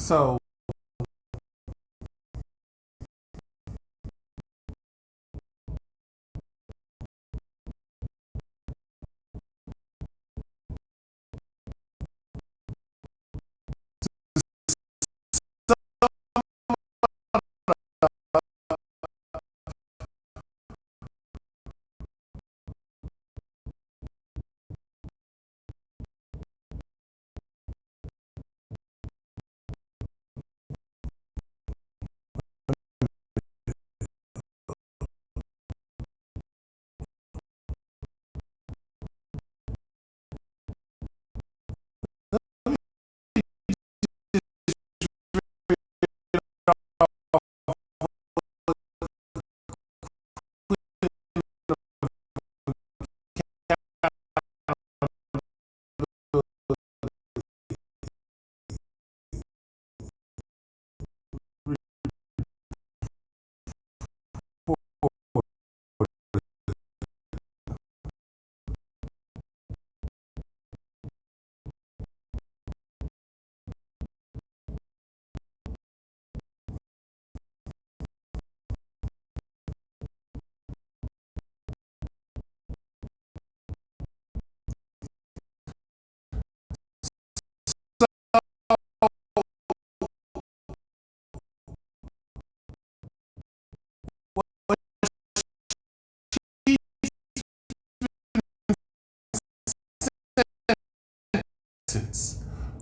So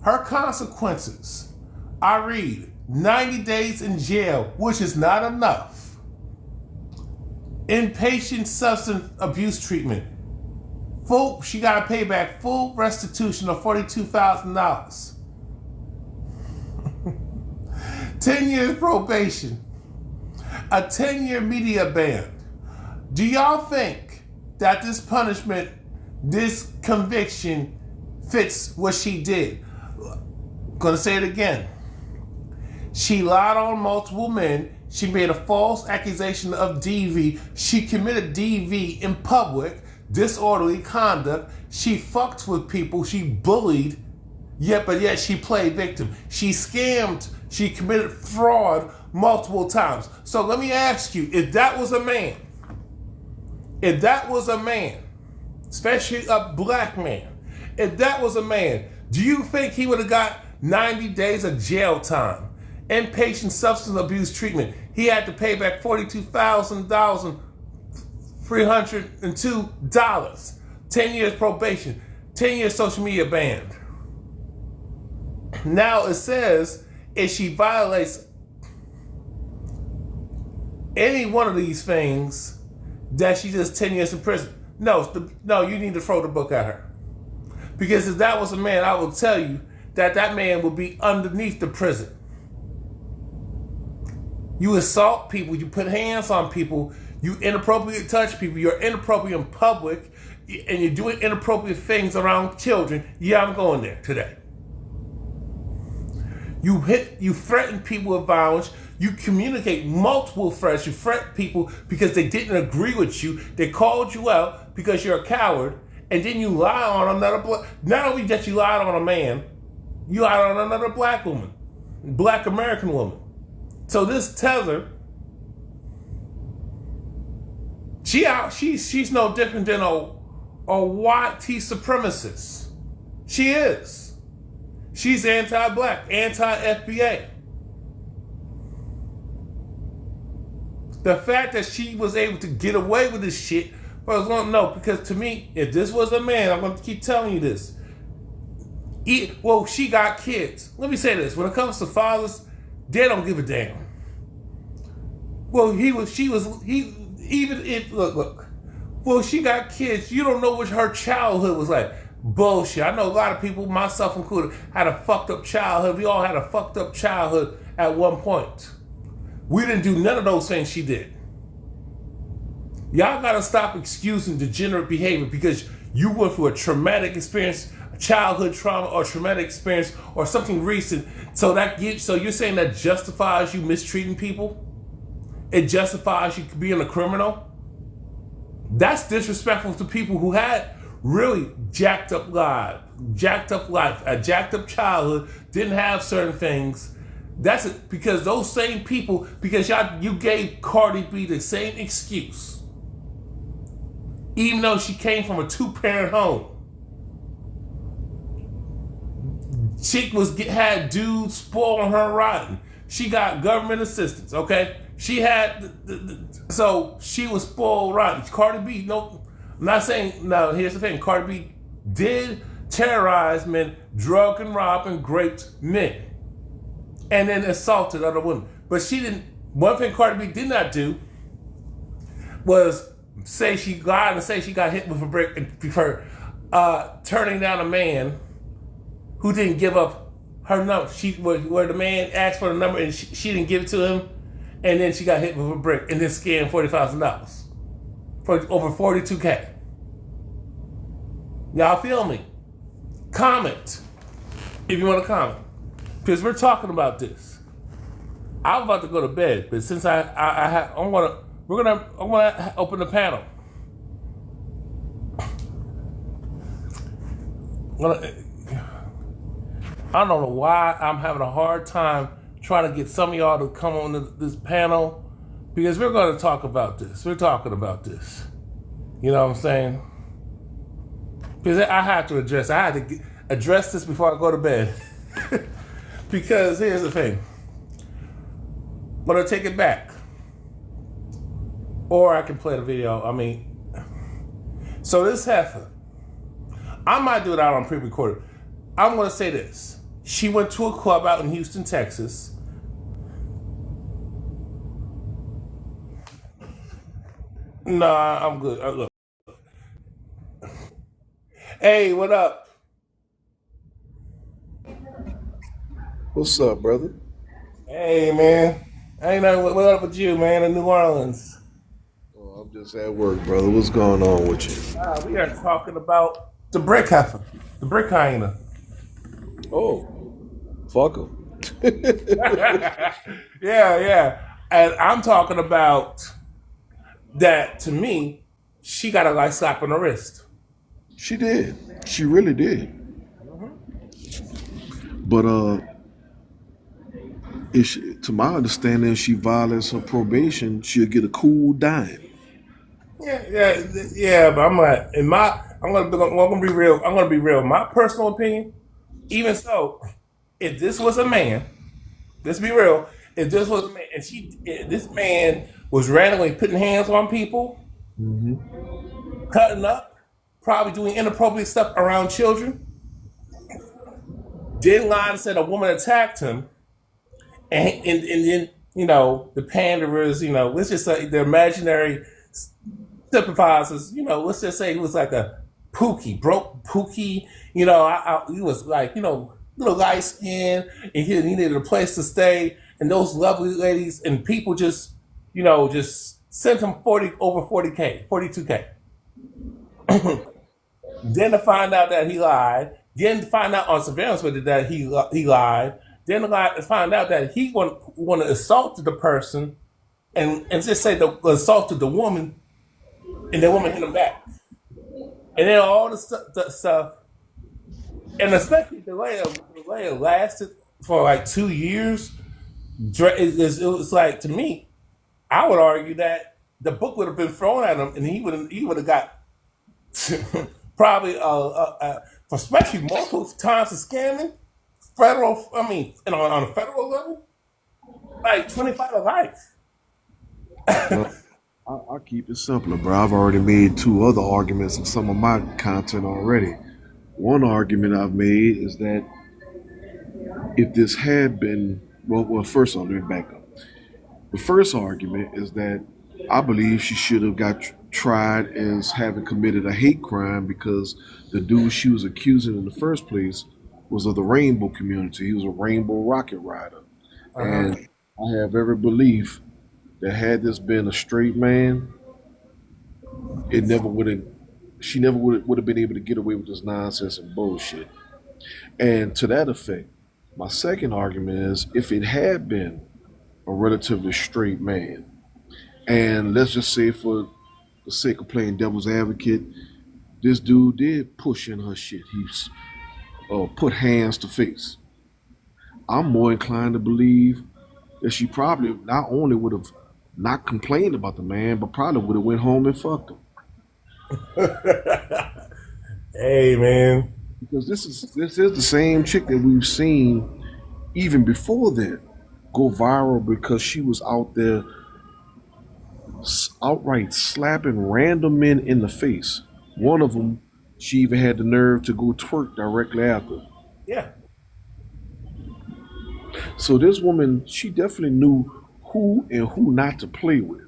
her consequences, I read 90 days in jail, which is not enough. Inpatient substance abuse treatment. She got to pay back full restitution of $42,000. 10 years probation. A 10-year media ban. Do y'all think that this punishment, this conviction fits what she did? I'm gonna say it again. She lied on multiple men. She made a false accusation of DV. She committed DV in public, disorderly conduct. She fucked with people. She bullied, but yet she played victim. She scammed. She committed fraud multiple times. So let me ask you, if that was a man, especially a black man, if that was a man, do you think he would have got 90 days of jail time? Inpatient substance abuse treatment. He had to pay back $42,302. 10 years probation. 10 years social media ban. Now it says if she violates any one of these things, that she does 10 years in prison. No, you need to throw the book at her. Because if that was a man, I will tell you that that man would be underneath the prison. You assault people, you put hands on people, you inappropriately touch people, you're inappropriate in public, and you're doing inappropriate things around children. Yeah, I'm going there today. You threaten people with violence, you communicate multiple threats, you threaten people because they didn't agree with you, they called you out because you're a coward, and then you lie on another not only that you lied on a man, you lied on another black woman, black American woman. So this Tether, she's no different than a white supremacist. She is. She's anti-black, anti-FBA. The fact that she was able to get away with this shit, because to me, if this was a man, I'm going to keep telling you this. She got kids. Let me say this. When it comes to fathers, they don't give a damn. Well, she got kids. You don't know what her childhood was like. Bullshit. I know a lot of people, myself included, had a fucked up childhood. We all had a fucked up childhood at one point. We didn't do none of those things she did. Y'all gotta stop excusing degenerate behavior because you went through a traumatic experience, a childhood trauma or traumatic experience or something recent. So you're saying that justifies you mistreating people? It justifies you being a criminal? That's disrespectful to people who had really jacked up life, a jacked up childhood, didn't have certain things. That's it, because those same people, because you gave Cardi B the same excuse, even though she came from a 2-parent home. Chick had dudes spoiling her rotten. She got government assistance, okay? She had, so she was spoiled rotten. Cardi B, no, I'm not saying, no, here's the thing. Cardi B did terrorize men, drug and rob and raped men, and then assaulted other women. But one thing Cardi B did not do was say she got hit with a brick and prefer turning down a man who didn't give up her number. Where the man asked for the number and she didn't give it to him, and then she got hit with a brick and then scammed $40,000 for over $42K. Y'all feel me? Comment if you want to comment, because we're talking about this. I'm about to go to bed, but since I'm gonna open the panel. I don't know why I'm having a hard time trying to get some of y'all to come on this panel, because we're going to talk about this. We're talking about this. You know what I'm saying? Because I had to address this before I go to bed. Because here's the thing. I'm going to take it back. Or I can play the video. So this heifer, I might do it out on pre-recorded. I'm going to say this. She went to a club out in Houston, Texas. Nah, I'm good. Look. Hey, what up? What's up, brother? Hey, man. I ain't know what up with you, man, in New Orleans. Oh, I'm just at work, brother. What's going on with you? We are talking about the brick heifer, the brick hyena. Oh, fuck him. Yeah, yeah. And I'm talking about that to me, she got a like slap on the wrist. She did. She really did. But if she, to my understanding, if she violates her probation, she'll get a cool dime. Yeah, yeah, yeah. But I'm like, I'm gonna be real. I'm gonna be real. My personal opinion, even so, if this was a man, let's be real. If this was a man, and if this man was randomly putting hands on people, Hmm. cutting up, probably doing inappropriate stuff around children, then lied and said a woman attacked him, and then the panderers, let's just say the imaginary sympathizers, let's just say he was like a broke Pookie, he was like, little light skin, and he needed a place to stay, and those lovely ladies and people just sent him 40K, 42K. Then to find out that he lied, then to find out on surveillance with it that he lied, then to find out that he want to assault the person and just say the assaulted the woman, and the woman hit him back, and then all the stuff, and especially the delay lasted for like 2 years. It was like, to me, I would argue that the book would have been thrown at him, and he would have got probably especially multiple times of scamming federal. I mean, on a federal level, like 25 to life. Well, I'll keep it simpler, bro. I've already made two other arguments in some of my content already. One argument I've made is that if this had been, first of all, let me back up. The first argument is that I believe she should have got tried as having committed a hate crime because the dude she was accusing in the first place was of the rainbow community. He was a rainbow rocket rider. Uh huh. And I have every belief that had this been a straight man, it never would have she never would have been able to get away with this nonsense and bullshit. And to that effect, my second argument is if it had been a relatively straight man, and let's just say for the sake of playing devil's advocate, this dude did push in her shit. He put hands to face. I'm more inclined to believe that she probably not only would have not complained about the man, but probably would have went home and fucked him. Hey, man. Because this is the same chick that we've seen even before that go viral because she was out there outright slapping random men in the face. One of them, she even had the nerve to go twerk directly after. Yeah. So this woman, she definitely knew who and who not to play with.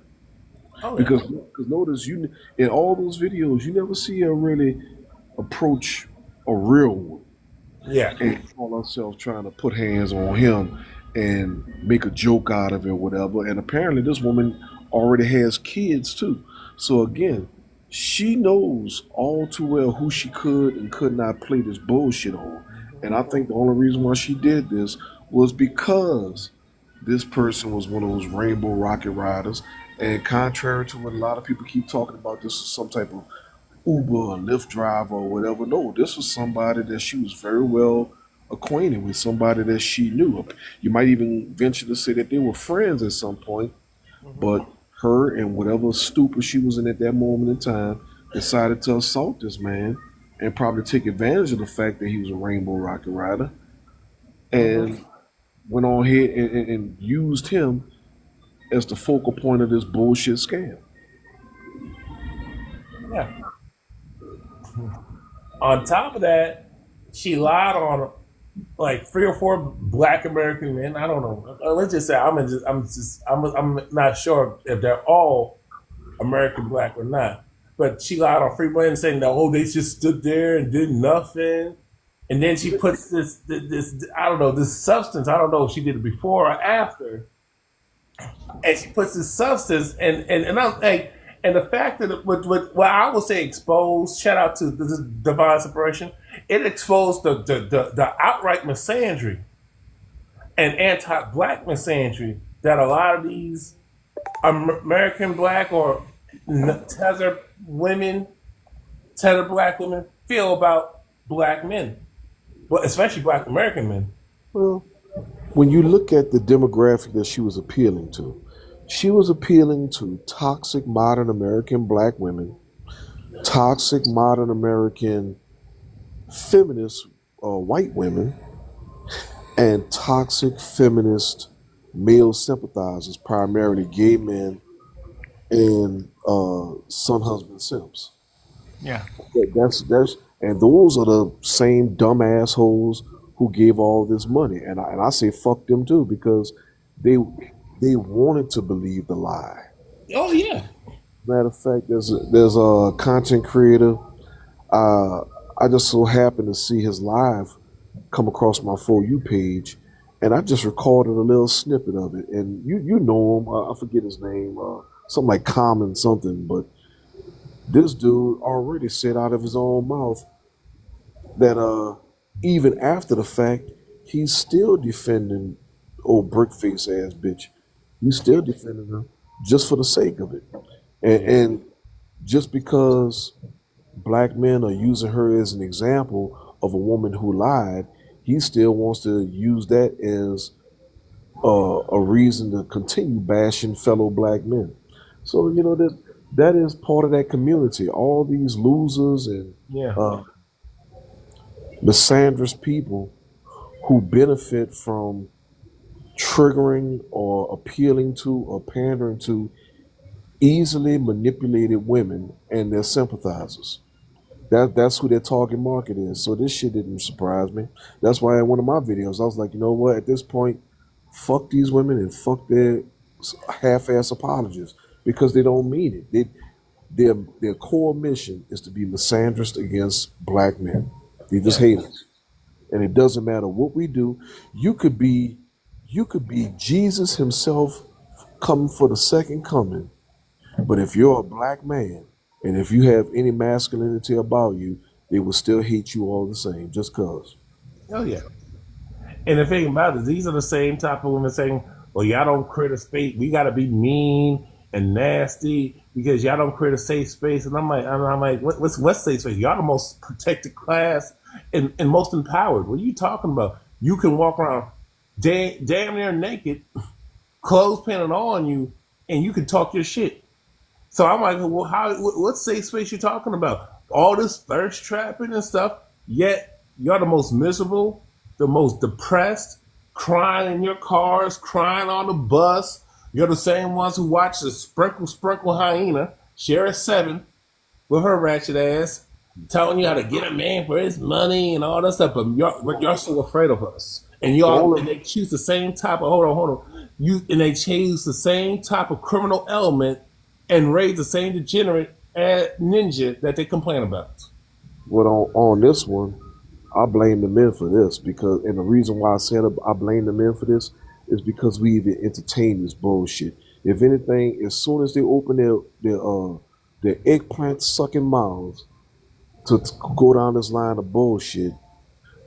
Oh yeah. Because notice you in all those videos, you never see her really approach a real one Yeah. and call herself trying to put hands on him and make a joke out of it, or whatever. And apparently, this woman already has kids too. So again, she knows all too well who she could and could not play this bullshit on. And I think the only reason why she did this was because this person was one of those rainbow rocket riders. And contrary to what a lot of people keep talking about, this is some type of Uber or Lyft driver or whatever. No, this was somebody that she was very well acquainted with, somebody that she knew. You might even venture to say that they were friends at some point, but her and whatever stupor she was in at that moment in time decided to assault this man and probably take advantage of the fact that he was a rainbow rocket rider Hmm. and went on ahead and used him as the focal point of this bullshit scam. Yeah. On top of that, she lied on like 3 or 4 Black American men. I don't know. Let's just say I'm not sure if they're all American black or not. But she got on free money and saying that, oh, they just stood there and did nothing. And then she puts this I don't know, this substance. I don't know if she did it before or after. And she puts this substance and I'm like, and the fact that what I would say exposed, shout out to this divine separation, it exposed the outright misandry and anti-black misandry that a lot of these American black or tether women, tether black women feel about black men, but especially black American men. Well, when you look at the demographic that she was appealing to toxic modern American black women, toxic modern American feminist white women, and toxic feminist male sympathizers, primarily gay men and son husband simps. Yeah. That's and those are the same dumb assholes who gave all this money, and I say fuck them too because they they wanted to believe the lie. Oh yeah. Matter of fact, there's a content creator. Uh, I just so happened to see his live come across my For You page, and I just recorded a little snippet of it. And you know him, I forget his name, something like Common something, but this dude already said out of his own mouth that even after the fact, he's still defending old brickface ass bitch. He's still defending her just for the sake of it, and just because black men are using her as an example of a woman who lied, he still wants to use that as a reason to continue bashing fellow black men. So that is part of that community. All these losers and Yeah. misandrous people who benefit from triggering or appealing to or pandering to easily manipulated women and their sympathizers. That's who their target market is. So this shit didn't surprise me. That's why in one of my videos I was like, you know what? At this point, fuck these women and fuck their half-ass apologies because they don't mean it. Their core mission is to be misandrous against black men. They just hate us, and it doesn't matter what we do. You could be Jesus himself coming for the second coming, but if you're a black man and if you have any masculinity about you, they will still hate you all the same, just cause. Oh yeah. And the thing about it, these are the same type of women saying, "Well, y'all don't create a space. We got to be mean and nasty because y'all don't create a safe space." And I'm like, what's safe space? Y'all the most protected class and most empowered. What are you talking about? You can walk around damn near naked, clothes painted on you, and you can talk your shit. So I'm like, well, what safe space you talking about? All this thirst trapping and stuff, yet you're the most miserable, the most depressed, crying in your cars, crying on the bus. You're the same ones who watch the Sprinkle Hyena, Share 7, with her ratchet ass, telling you how to get a man for his money and all that stuff, but you're so afraid of us. And they choose the same type of hold on. They choose the same type of criminal element and raise the same degenerate ninja that they complain about. Well, on this one, I blame the men for this and the reason why I said I blame the men for this is because we even entertain this bullshit. If anything, as soon as they open their eggplant sucking mouths to go down this line of bullshit,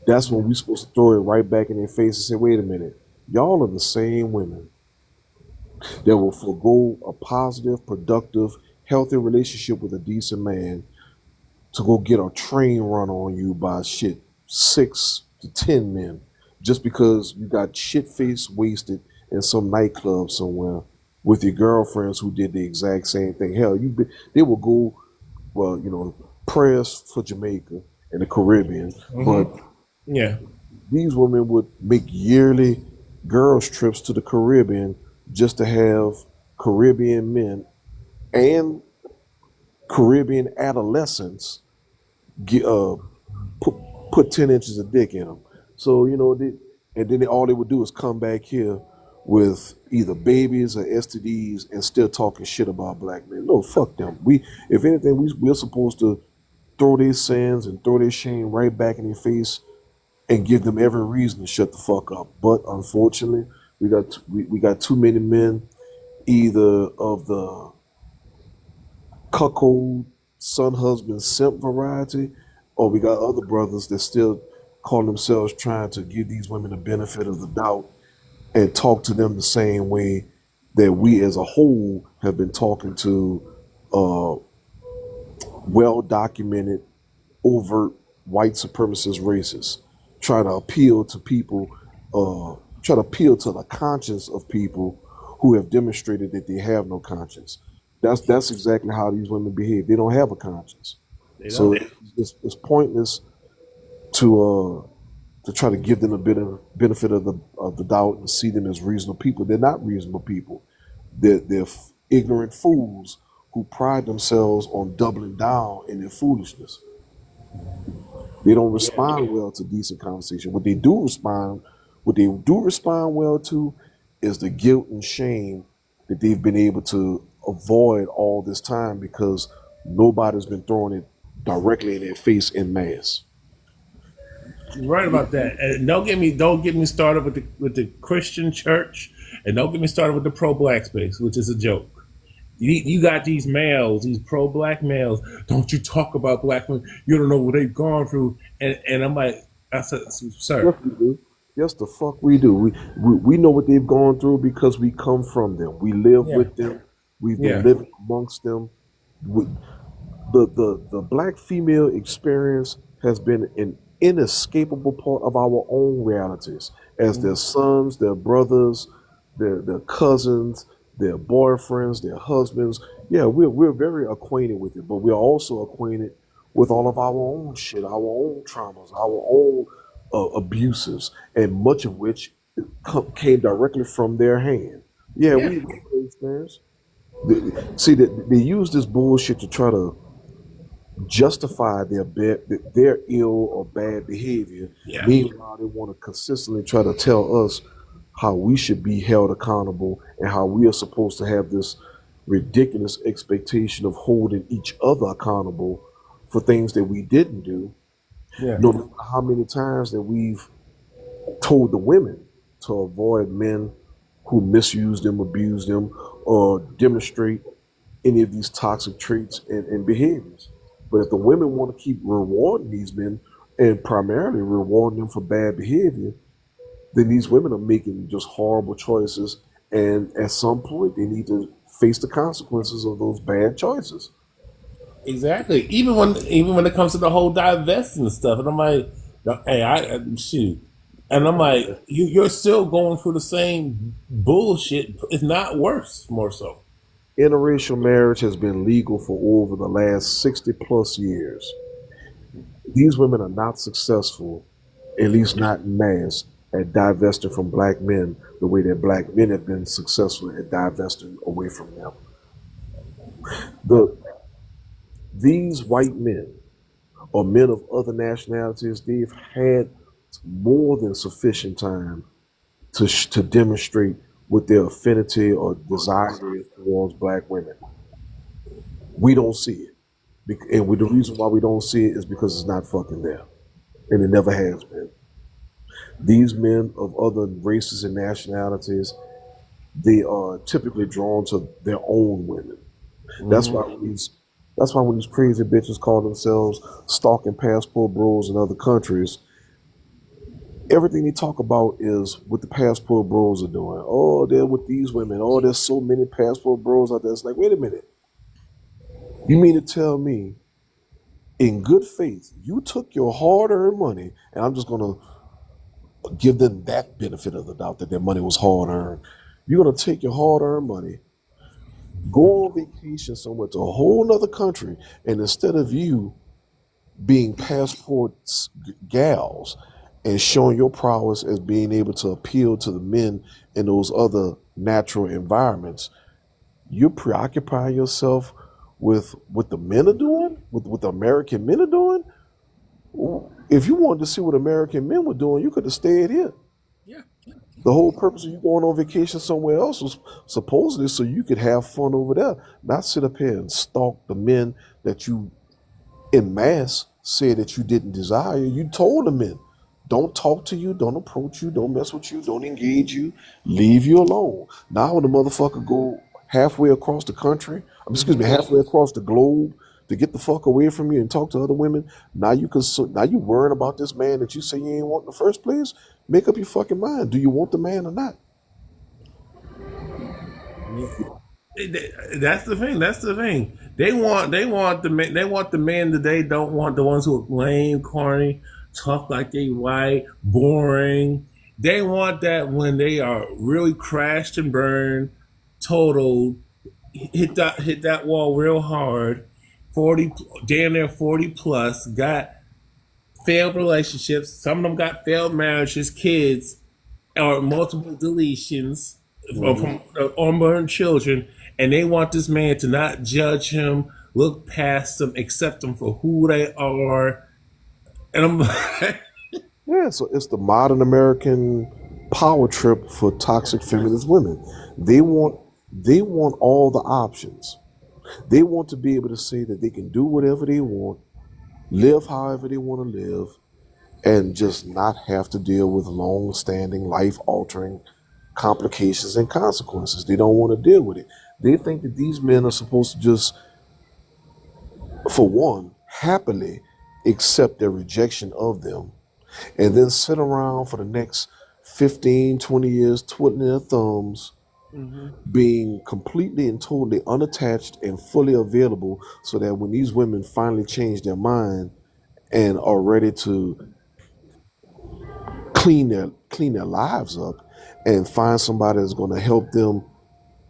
that's when we're supposed to throw it right back in their face and say, wait a minute, y'all are the same women that will forego a positive, productive, healthy relationship with a decent man to go get a train run on you by 6 to 10 men just because you got shit faced wasted in some nightclub somewhere with your girlfriends who did the exact same thing. Hell, they will go, prayers for Jamaica and the Caribbean, but Yeah. these women would make yearly girls trips to the Caribbean just to have Caribbean men and Caribbean adolescents put 10 inches of dick in them. So and then all they would do is come back here with either babies or STDs and still talking shit about black men. No, fuck them. If anything, we're supposed to throw their sins and throw their shame right back in their face and give them every reason to shut the fuck up. But unfortunately, we got too many men, either of the cuckold son husband simp variety, or we got other brothers that still call themselves trying to give these women the benefit of the doubt and talk to them the same way that we as a whole have been talking to uh, well documented overt white supremacist racists, try to appeal to people, try to appeal to the conscience of people who have demonstrated that they have no conscience. That's exactly how these women behave. They don't have a conscience, They so don't. it's pointless to try to give them a bit of benefit of the doubt and see them as reasonable people. They're not reasonable people. They're ignorant fools who pride themselves on doubling down in their foolishness. They don't respond well to decent conversation. What they do respond well to is the guilt and shame that they've been able to avoid all this time because nobody's been throwing it directly in their face in mass. You're right about that. And don't get me started with the Christian church, and don't get me started with the pro black space, which is a joke. You got these males, these pro black males. Don't you talk about black men? You don't know what they've gone through. And I'm like, I said, Yes, sir, we do. Yes, the fuck we do. We know what they've gone through because we come from them. We live yeah, with them. We've been yeah, living amongst them. We, the black female experience has been an inescapable part of our own realities as their sons, their brothers, their cousins, their boyfriends, their husbands. Yeah, we're very acquainted with it, but we're also acquainted with all of our own shit, our own traumas, our own abuses, and much of which came directly from their hand. Yeah, yeah, we experience. See that they use this bullshit to try to justify their ill or bad behavior. yeah. Meanwhile, they want to consistently try to tell us how we should be held accountable and how we are supposed to have this ridiculous expectation of holding each other accountable for things that we didn't do. Yeah. No matter how many times that we've told the women to avoid men who misuse them, abuse them, or demonstrate any of these toxic traits and behaviors. But if the women want to keep rewarding these men and primarily rewarding them for bad behavior, then these women are making just horrible choices. And at some point, they need to face the consequences of those bad choices. Exactly. Even when it comes to the whole divesting and stuff, and I'm like, no, hey, shoot, and I'm like, you're still going through the same bullshit. It's not worse, more so. Interracial marriage has been legal for over the last 60 plus years. These women are not successful, at least not in mass, at divesting from black men the way that black men have been successful at divesting away from them. The These white men or men of other nationalities, they've had more than sufficient time to demonstrate what their affinity or desire is towards black women. We don't see it. The reason why we don't see it is because it's not fucking there. And it never has been. These men of other races and nationalities, they are typically drawn to their own women. That's why when these that's why when these crazy bitches call themselves stalking passport bros in other countries, everything they talk about is what the passport bros are doing. Oh, they're with these women. Oh, there's so many passport bros out there. It's like, wait a minute. You mean to tell me, in good faith, you took your hard-earned money, and I'm just gonna give them that benefit of the doubt that their money was hard-earned. You're gonna take your hard-earned money, go on vacation somewhere to a whole nother country, and instead of you being passport gals and showing your prowess as being able to appeal to the men in those other natural environments, you're preoccupying yourself with what the men are doing, with what the American men are doing. If you wanted to see what American men were doing, you could have stayed here. Yeah. The whole purpose of you going on vacation somewhere else was supposedly so you could have fun over there, not sit up here and stalk the men that you in mass said that you didn't desire. You told the men, don't talk to you, don't approach you, don't mess with you, don't engage you, leave you alone. Now when the motherfucker go halfway across the country, excuse me, halfway across the globe to get the fuck away from you and talk to other women, now you worrying about this man that you say you ain't want in the first place. Make up your fucking mind. Do you want the man or not? That's the thing. That's the thing. They want the men. They want the men that they don't want the ones who are lame, corny, talk like they white, boring. They want that when they are really crashed and burned, totaled, hit that wall real hard. 40, damn near 40 plus, got failed relationships. Some of them got failed marriages, kids, or multiple deletions from unborn children, and they want this man to not judge him, look past them, accept them for who they are. And I'm like, Yeah, so it's the modern American power trip for toxic feminist women. They want they want all the options. They want to be able to say that they can do whatever they want, live however they want to live, and just not have to deal with long standing, life altering complications and consequences. They don't want to deal with it. They think that these men are supposed to just, for one, happily accept their rejection of them and then sit around for the next 15, 20 years twiddling their thumbs, being completely and totally unattached and fully available so that when these women finally change their mind and are ready to clean their lives up and find somebody that's going to help them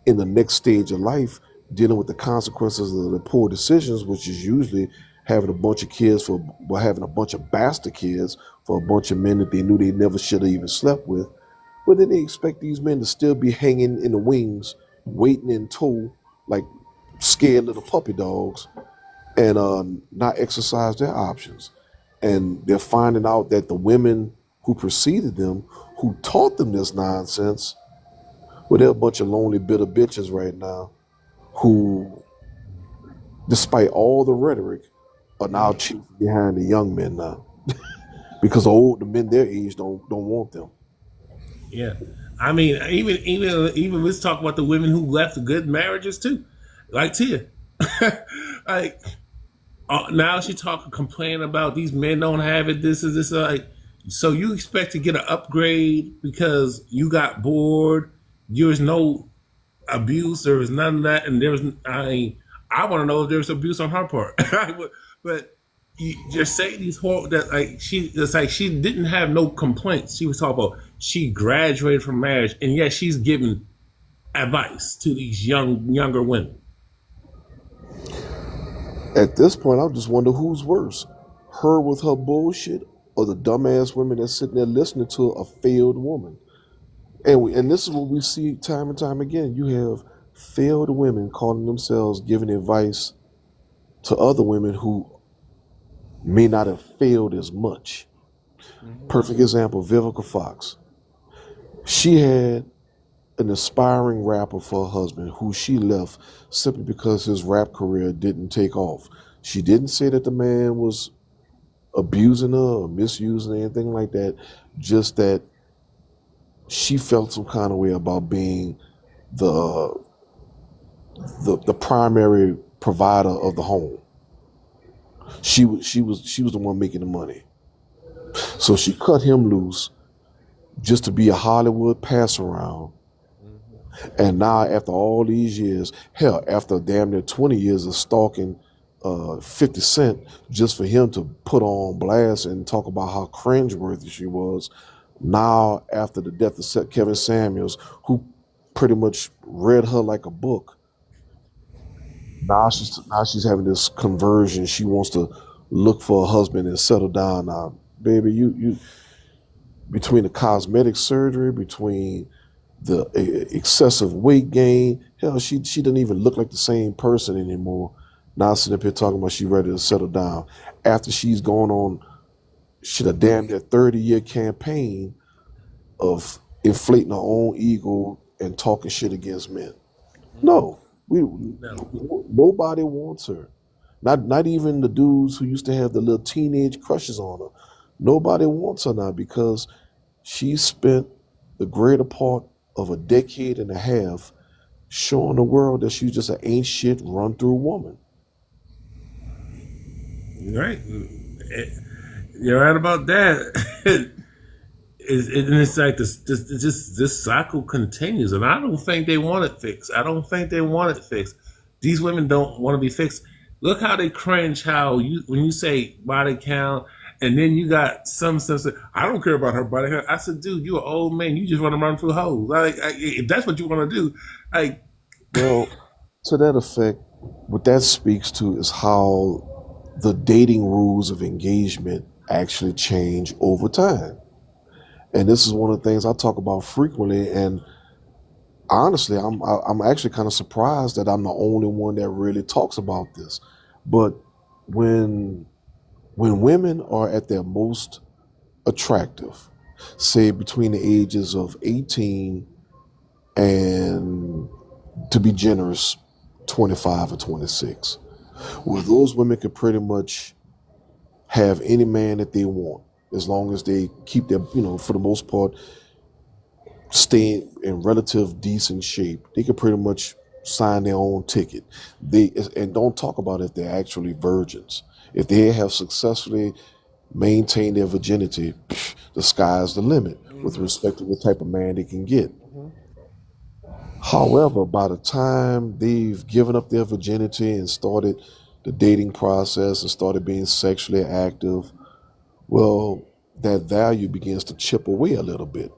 in the next stage of life dealing with the consequences of the poor decisions, which is usually having a bunch of kids for well, having a bunch of bastard kids for a bunch of men that they knew they never should have even slept with. But then they expect these men to still be hanging in the wings, waiting in tow like scared little puppy dogs, and not exercise their options. And they're finding out that the women who preceded them, who taught them this nonsense, well, they're a bunch of lonely, bitter bitches right now who, despite all the rhetoric, are now chasing behind the young men now because the men their age don't want them. yeah. I mean, even let's talk about the women who left good marriages too, like Tia. Like now she talking, complaining about these men don't have it. This is this like. So you expect to get an upgrade because you got bored? There's no abuse. There was none of that, and there's. I want to know if there's abuse on her part. But you just say these horrible that like it's like she didn't have no complaints. She was talking about she graduated from marriage, and yet she's giving advice to these younger women. At this point, I just wonder who's worse, her with her bullshit, or the dumbass women that's sitting there listening to a failed woman. And this is what we see time and time again. You have failed women calling themselves giving advice to other women who may not have failed as much. Perfect example, Vivica Fox. She had an aspiring rapper for her husband who she left simply because his rap career didn't take off. She didn't say that the man was abusing her or misusing her, anything like that, just that she felt some kind of way about being the primary provider of the home. She was the one making the money. So she cut him loose just to be a Hollywood pass around. And now after all these years, hell, after damn near 20 years of stalking 50 Cent just for him to put on blast and talk about how cringeworthy she was, now after the death of Kevin Samuels, who pretty much read her like a book, now she's having this conversion. She wants to look for a husband and settle down. Now, baby, you between the cosmetic surgery, between the excessive weight gain, hell, she doesn't even look like the same person anymore. Now sitting up here talking about she ready to settle down after she's gone on a damn near 30-year campaign of inflating our own ego and talking shit against men. No, we No. nobody wants her. Not even the dudes who used to have the little teenage crushes on her. Nobody wants her now because she spent the greater part of a decade and a half showing the world that she's just an ain't shit run through woman. Right. You're right about that. It's like this cycle continues, and I don't think they want it fixed. I don't think they want it fixed. These women don't want to be fixed. Look how they cringe. How you when you say body count, and then you got some say, I don't care about her body count. I said, dude, you're an old man. You just want to run through hoes. If that's what you want to do, like, Well, to that effect, what that speaks to is how the dating rules of engagement actually change over time. And this is one of the things I talk about frequently. And honestly, I'm actually kind of surprised that I'm the only one that really talks about this. But when when women are at their most attractive, say between the ages of 18 and, to be generous, 25 or 26, where those women can pretty much have any man that they want as long as they keep their, for the most part, stay in relative decent shape. They can pretty much sign their own ticket. And don't talk about if they're actually virgins. If they have successfully maintained their virginity, the sky's the limit with respect to the type of man they can get. However, by the time they've given up their virginity and started the dating process and started being sexually active, well, that value begins to chip away a little bit.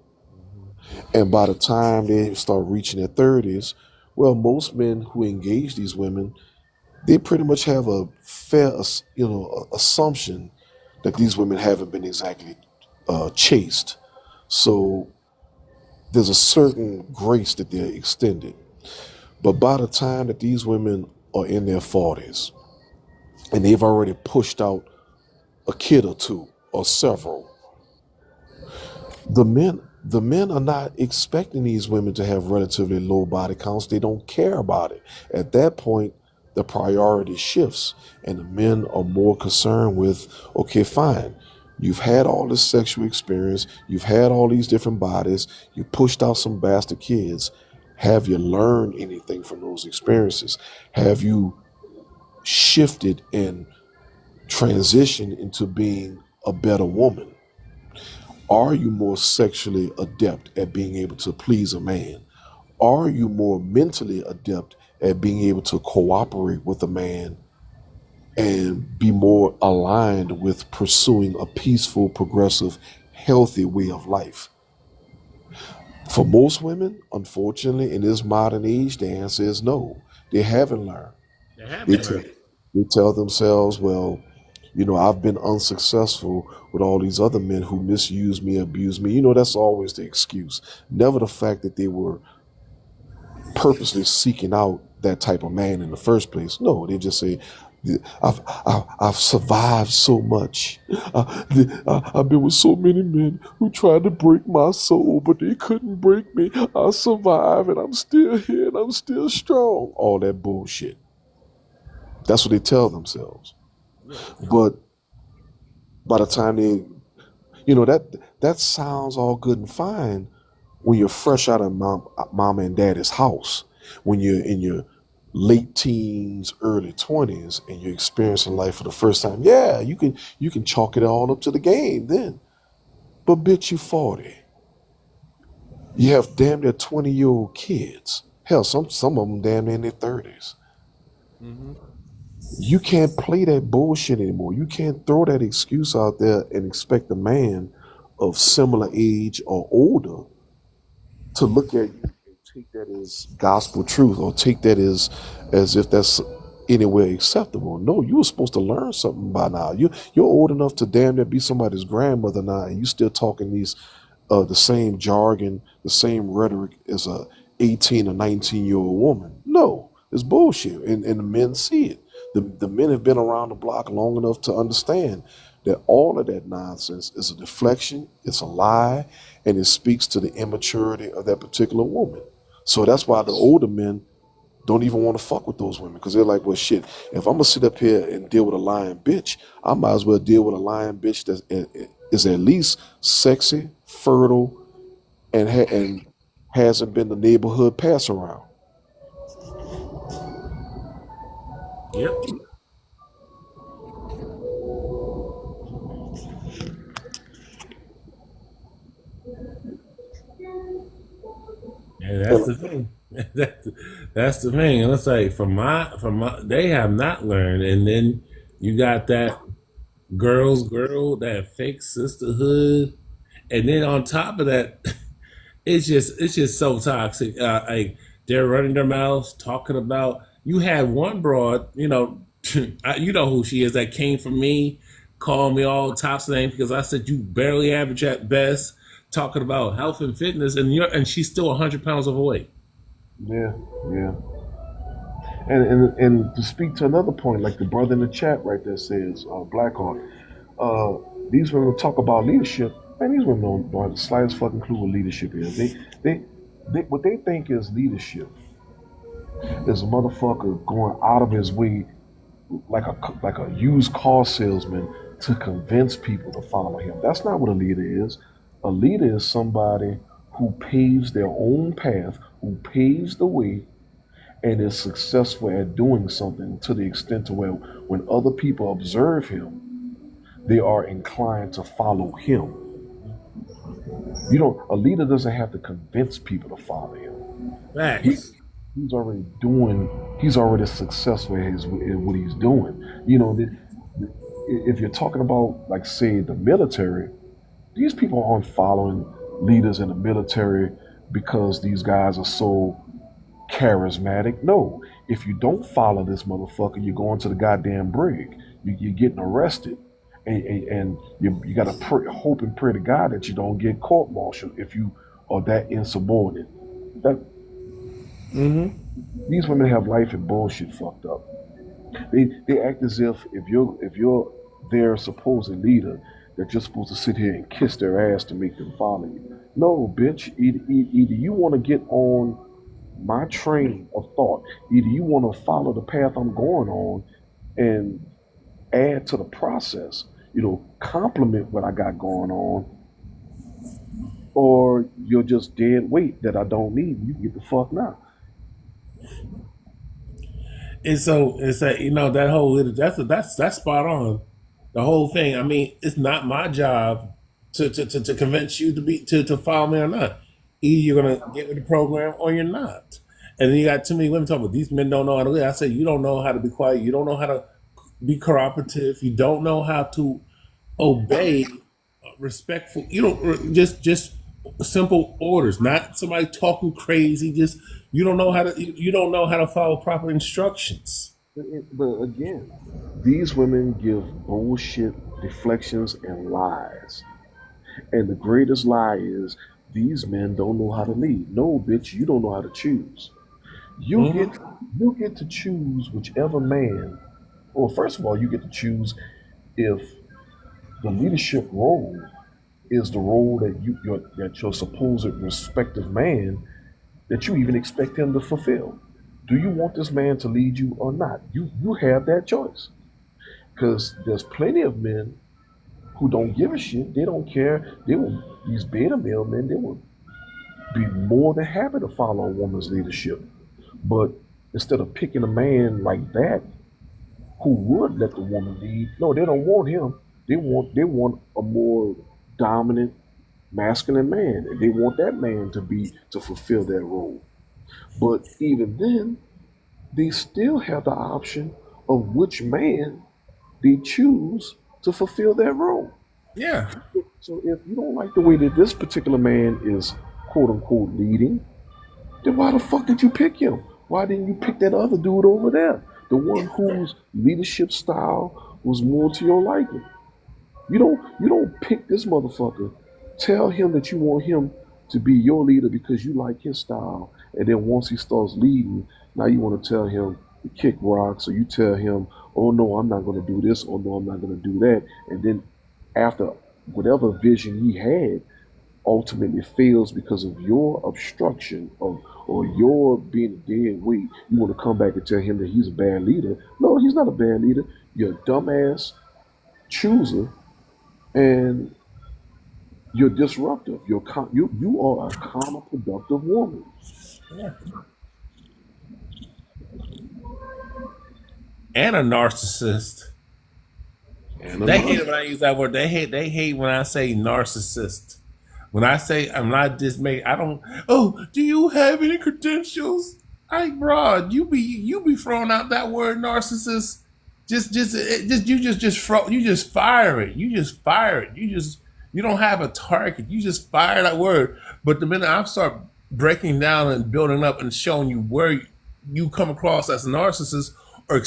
And by the time they start reaching their 30s, well, most men who engage these women, they pretty much have a fair, assumption that these women haven't been exactly chaste. So there's a certain grace that they're extended. But by the time that these women are in their 40s and they've already pushed out a kid or two or several, the men are not expecting these women to have relatively low body counts. They don't care about it. At that point, the priority shifts, and the men are more concerned with, okay, fine. You've had all this sexual experience. You've had all these different bodies. You pushed out some bastard kids. Have you learned anything from those experiences? Have you shifted and transitioned into being a better woman? Are you more sexually adept at being able to please a man? Are you more mentally adept at being able to cooperate with a man and be more aligned with pursuing a peaceful, progressive, healthy way of life? For most women, unfortunately, in this modern age, the answer is no. They haven't learned. they They haven't tell, learned. they tell themselves, well, I've been unsuccessful with all these other men who misuse me, abuse me. That's always the excuse. Never the fact that they were purposely seeking out that type of man in the first place. No, they just say, I've survived so much. I've been with so many men who tried to break my soul, but they couldn't break me. I survived and I'm still here and I'm still strong. All that bullshit. That's what they tell themselves. Yeah. But by the time that sounds all good and fine when you're fresh out of mama and daddy's house, when you're in your late teens, early 20s, and you're experiencing life for the first time. Yeah, you can chalk it all up to the game then. But bitch, you 40. You have damn near 20-year-old kids. Hell, some of them damn near in their 30s. Mm-hmm. You can't play that bullshit anymore. You can't throw that excuse out there and expect a man of similar age or older to look at you and take that as gospel truth or take that as if that's anywhere acceptable. No, you were supposed to learn something by now. You're old enough to damn near be somebody's grandmother now, and you still talking these the same jargon, the same rhetoric as a 18 or 19-year-old woman. No, it's bullshit, and the men see it. The men have been around the block long enough to understand that all of that nonsense is a deflection, it's a lie, and it speaks to the immaturity of that particular woman. So that's why the older men don't even want to fuck with those women because they're like, well, shit, if I'm gonna sit up here and deal with a lying bitch, I might as well deal with a lying bitch that is at least sexy, fertile, and hasn't been the neighborhood pass around. Yep. And that's the thing. That's the thing. And it's like from my they have not learned. And then you got that girl, that fake sisterhood. And then on top of that, it's just so toxic. Like they're running their mouths talking about. You had one broad, you know who she is that came from me, called me all types of names because I said you barely average at best, talking about health and fitness, and she's still 100 pounds overweight. Yeah, yeah. And to speak to another point, like the brother in the chat right there says, Blackheart, uh, these women talk about leadership. Man, these women don't have the slightest fucking clue what leadership is. They, what they think is leadership is a motherfucker going out of his way like a used car salesman to convince people to follow him. That's not what a leader is. A leader is somebody who paves their own path, who paves the way, and is successful at doing something to the extent to where when other people observe him, they are inclined to follow him. A leader doesn't have to convince people to follow him. He Facts. he's already doing he's already successful in what he's doing. You know, if you're talking about like say the military, these people aren't following leaders in the military because these guys are so charismatic. No, if you don't follow this motherfucker, you're going to the goddamn brig. You're getting arrested, and you got to hope and pray to God that you don't get court-martialed if you are that insubordinate. That Mm-hmm. these women have life and bullshit fucked up. They act as if you're their supposed leader, that you're supposed to sit here and kiss their ass to make them follow you. No, bitch. Either you want to get on my train of thought. Either you want to follow the path I'm going on and add to the process, complement what I got going on, or you're just dead weight that I don't need. You can get the fuck now. And so it's that that whole that's spot on. The whole thing. I mean, it's not my job to convince you to follow me or not. Either you're gonna get with the program or you're not. And then you got too many women talking about these men don't know how to live. I say you don't know how to be quiet. You don't know how to be cooperative. You don't know how to obey respectful. You don't just simple orders, not somebody talking crazy. Just you don't know how to follow proper instructions. But again, these women give bullshit deflections and lies. And the greatest lie is these men don't know how to lead. No, bitch, you don't know how to choose. You get Hmm. you get to choose whichever man. Well, first of all, you get to choose if the leadership role is the role that your supposed respective man that you even expect him to fulfill. Do you want this man to lead you or not? You have that choice. Because there's plenty of men who don't give a shit. They don't care. These beta male men, they will be more than happy to follow a woman's leadership. But instead of picking a man like that who would let the woman lead, no, they don't want him. They want a more dominant, masculine man. And they want that man to fulfill that role. But even then, they still have the option of which man they choose to fulfill that role. Yeah. So if you don't like the way that this particular man is quote unquote leading, then why the fuck did you pick him? Why didn't you pick that other dude over there? The one whose leadership style was more to your liking. You don't pick this motherfucker. Tell him that you want him to be your leader because you like his style. And then once he starts leading, now you want to tell him to kick rocks, or you tell him, oh no, I'm not gonna do this, or no, I'm not gonna do that. And then after whatever vision he had ultimately fails because of your obstruction of or your being a dead weight. You want to come back and tell him that he's a bad leader. No, he's not a bad leader. You're a dumbass chooser, and you're disruptive. You are a counterproductive woman. Yeah. And a narcissist. And They hate another. it when I use that word. They hate when I say narcissist. When I say I'm not dismayed, I don't. Oh, do you have any credentials? I, bro, you be throwing out that word narcissist. You just fire it. You just fire it. You don't have a target. You just fire that word. But the minute I start breaking down and building up and showing you where you come across as a narcissist or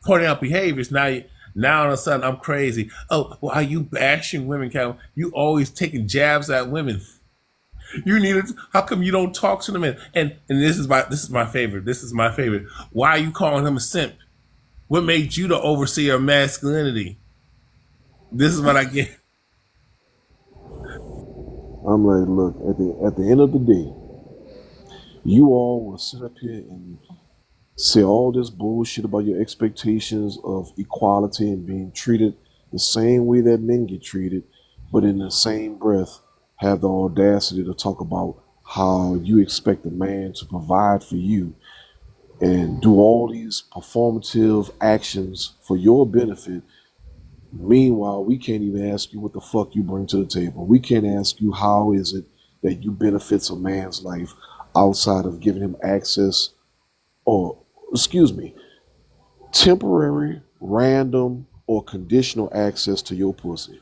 pointing out behaviors, now all of a sudden I'm crazy. Oh, why are you bashing women, Calvin? You always taking jabs at women. You need it. How come you don't talk to the men? And this is my favorite. This is my favorite. Why are you calling him a simp? What made you the overseer of masculinity? This is what I get. I'm like, look, at the end of the day, you all will sit up here and say all this bullshit about your expectations of equality and being treated the same way that men get treated, but in the same breath have the audacity to talk about how you expect a man to provide for you and do all these performative actions for your benefit. Meanwhile, we can't even ask you what the fuck you bring to the table. We can't ask you how is it that you benefits a man's life outside of giving him access or, excuse me, temporary, random, or conditional access to your pussy.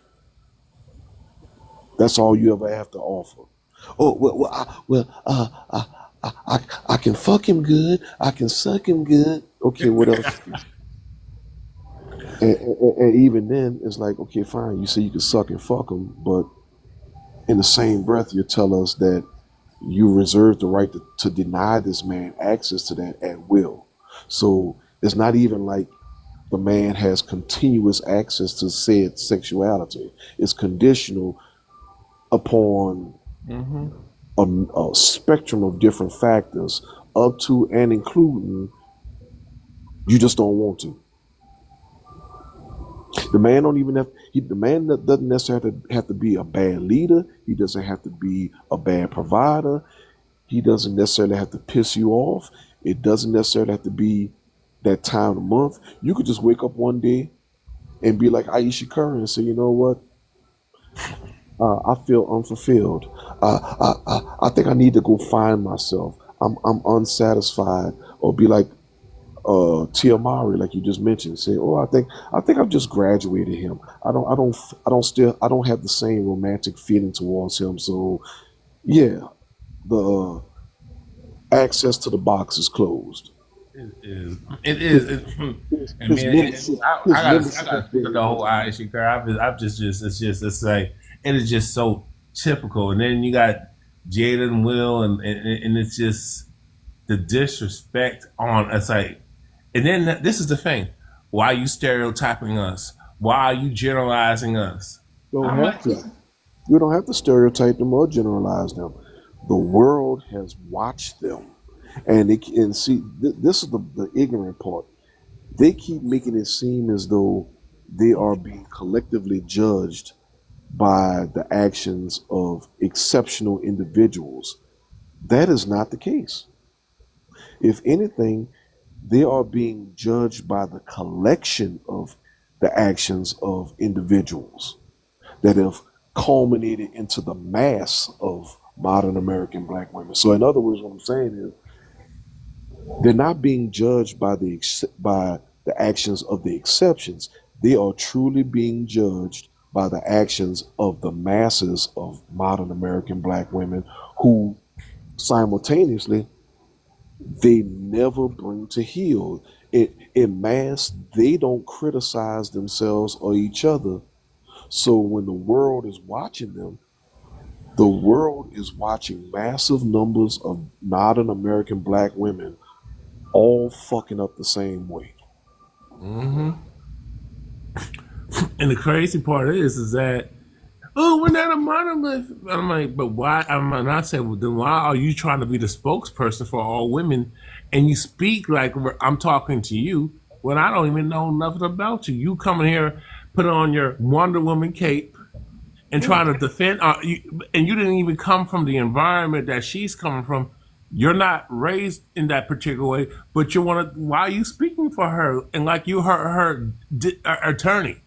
That's all you ever have to offer. Oh I can fuck him good. I can suck him good. Okay, what else? And even then, it's like, okay, fine. You say you can suck and fuck him, but in the same breath, you tell us that you reserve the right to deny this man access to that at will. So it's not even like the man has continuous access to said sexuality. It's conditional upon Mm-hmm. a spectrum of different factors, up to and including you just don't want to. The man don't even have. The man doesn't necessarily have to be a bad leader. He doesn't have to be a bad provider. He doesn't necessarily have to piss you off. It doesn't necessarily have to be that time of the month. You could just wake up one day and be like Aisha Curry and say, you know what? I feel unfulfilled. I think I need to go find myself. I'm unsatisfied. Or be like Tia Mowry, like you just mentioned, say, "Oh, I think I've just graduated him. I don't have the same romantic feeling towards him. So yeah, the access to the box is closed. It is. It is. I His mean, membership, I his gotta, I membership has gotta speak of been the whole revoked." Irish girl. It's like, it is just so typical. And then you got Jada and Will, and it's just the disrespect on. It's like, and then this is the thing. Why are you stereotyping us? Why are you generalizing us? Don't I'm have like, to. We don't have to stereotype them or generalize them. The world has watched them, and see this is the ignorant part. They keep making it seem as though they are being collectively judged by the actions of exceptional individuals. That is not the case. If anything, they are being judged by the collection of the actions of individuals that have culminated into the mass of modern American black women. So, in other words, what I'm saying is they're not being judged by the actions of the exceptions. They are truly being judged by the actions of the masses of modern American black women who simultaneously they never bring to heel. In mass, they don't criticize themselves or each other. So when the world is watching them, the world is watching massive numbers of modern American black women all fucking up the same way. mm-hmm. And the crazy part is that oh, we're not a monolith. I'm like, but why? And I said, well, then why are you trying to be the spokesperson for all women, and you speak like I'm talking to you when I don't even know nothing about you? You coming here, put on your Wonder Woman cape, and trying to defend, and you didn't even come from the environment that she's coming from. You're not raised in that particular way, but you want to. Why are you speaking for her? And like you her attorney.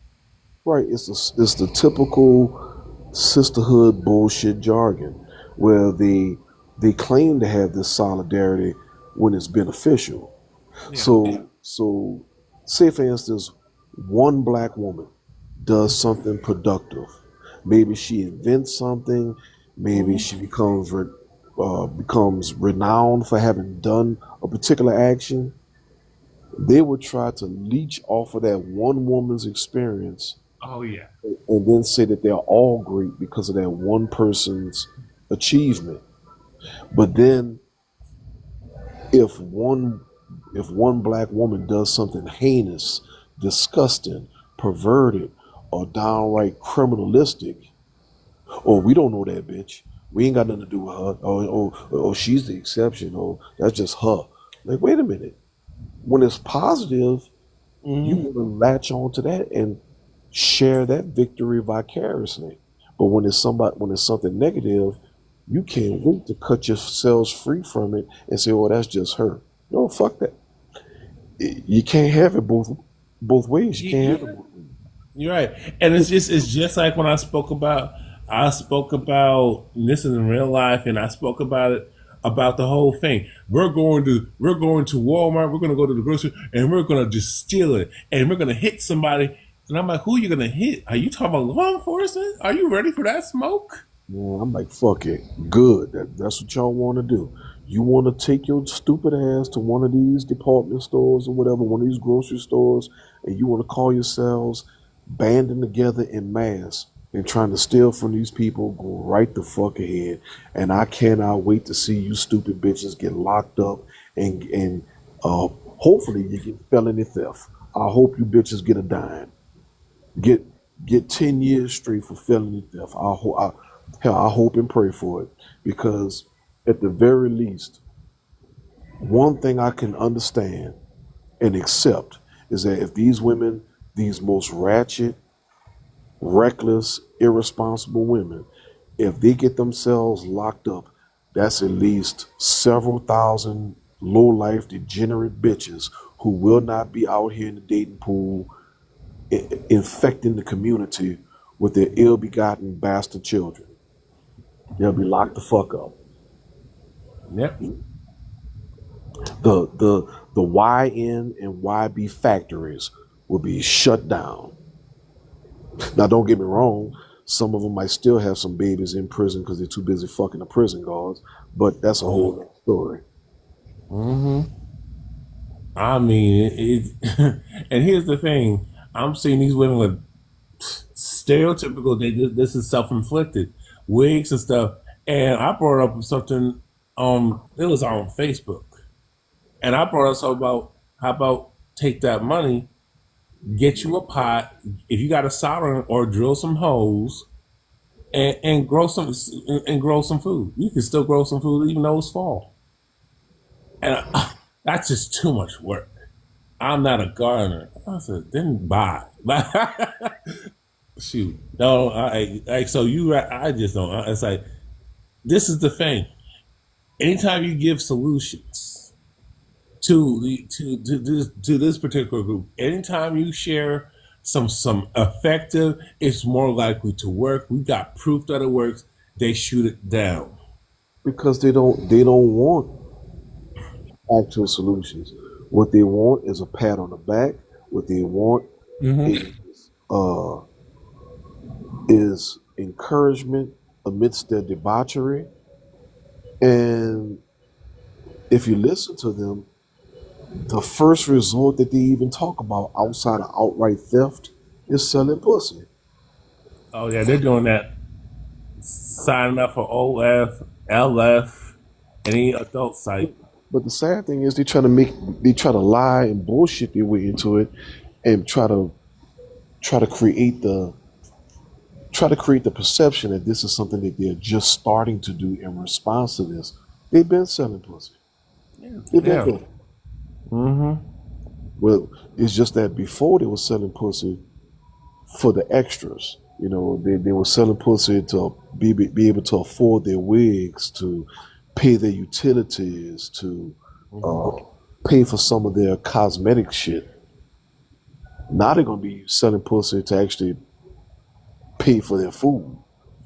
Right. It's the typical sisterhood bullshit jargon where they claim to have this solidarity when it's beneficial. Yeah. So say for instance, one black woman does something productive. Maybe she invents something. Maybe she becomes renowned for having done a particular action. They would try to leech off of that one woman's experience Oh yeah. and then say that they're all great because of that one person's achievement. But then if one if one black woman does something heinous, disgusting, perverted, or downright criminalistic, or we don't know that bitch. We ain't got nothing to do with her. Oh, she's the exception. Oh, that's just her. Like, wait a minute. When it's positive, you Mm-hmm. want to latch on to that and share that victory vicariously. But when it's something negative, you can't wait to cut yourselves free from it and say, "Oh, that's just her." No, fuck that. You can't have it both ways. You can't have it Yeah, both ways. you're right. And it's just like when I spoke about this is in real life, and I spoke about it about the whole thing. We're going to Walmart. We're going to go to the grocery, and we're going to just steal it, and we're going to hit somebody. And I'm like, who are you going to hit? Are you talking about law enforcement? Are you ready for that smoke? Man, I'm like, fuck it. Good. That's what y'all want to do. You want to take your stupid ass to one of these department stores or whatever, one of these grocery stores, and you want to call yourselves banding together in mass and trying to steal from these people, go right the fuck ahead. And I cannot wait to see you stupid bitches get locked up and hopefully you get felony theft. I hope you bitches get a dime. Get get 10 years straight for felony theft. Hell, I hope and pray for it because at the very least, one thing I can understand and accept is that if these women, these most ratchet, reckless, irresponsible women, if they get themselves locked up, that's at least several thousand low life degenerate bitches who will not be out here in the dating pool infecting the community with their ill-begotten bastard children. They'll be locked the fuck up. Yep. The YN and YB factories will be shut down. Now, don't get me wrong. Some of them might still have some babies in prison because they're too busy fucking the prison guards, but that's a whole other story. I mean, and here's the thing: I'm seeing these women with stereotypical. This is self-inflicted wigs and stuff. And I brought up something. It was on Facebook, and I brought up something about how about take that money, get you a pot, if you got a solder or drill some holes, and grow some food. You can still grow some food even though it's fall, and that's just too much work. I'm not a gardener. I said, then buy. Shoot, no, so I just don't. It's like this is the thing. Anytime you give solutions to this particular group, anytime you share some effective, it's more likely to work. We got proof that it works. They shoot it down. Because they don't want actual solutions. What they want is a pat on the back. What they want Mm-hmm. is uh, is encouragement amidst their debauchery. And if you listen to them, the first resort that they even talk about outside of outright theft is selling pussy. Oh yeah, they're doing that. Signing up for OF, LF, any adult site. But the sad thing is they try to lie and bullshit their way into it and try to try to create the try to create the perception that this is something that they're just starting to do in response to this. They've been selling pussy. Yeah. They've been Yeah. doing it. Mm-hmm. Well, it's just that before they were selling pussy for the extras. They were selling pussy to be able to afford their wigs, to pay their utilities, to uh, Mm-hmm. pay for some of their cosmetic shit. Now they're gonna be selling pussy to actually pay for their food.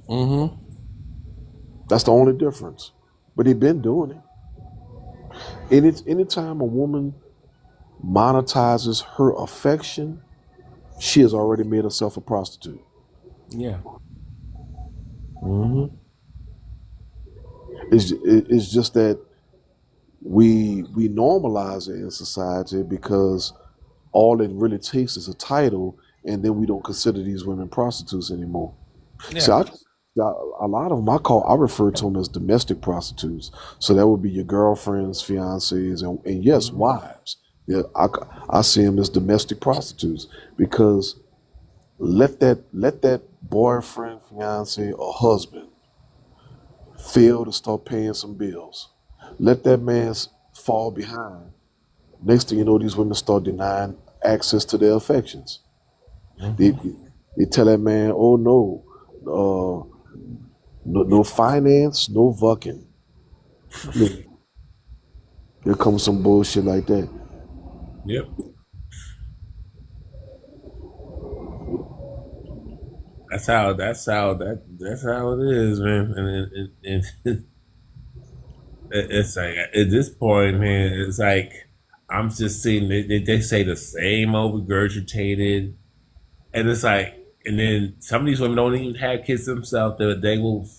Mm-hmm. That's the only difference. But they've been doing it. And it's anytime a woman monetizes her affection, she has already made herself a prostitute. Yeah. Mm-hmm. It's just that we normalize it in society because all it really takes is a title, and then we don't consider these women prostitutes anymore. So Yeah. a lot of them I refer to them as domestic prostitutes. So that would be your girlfriends, fiancés, and yes, Mm-hmm. wives. Yeah, I see them as domestic prostitutes because let that boyfriend, fiance, or husband fail to start paying some bills. Let that man fall behind. Next thing you know, these women start denying access to their affections. They Mm-hmm. they tell that man, "Oh no, no finance, no fucking." Here comes some bullshit like that. Yep. That's how it is, man. And it's like at this point, man, it's like I'm just seeing they say the same old regurgitated, and it's like, and then some of these women don't even have kids themselves. They will,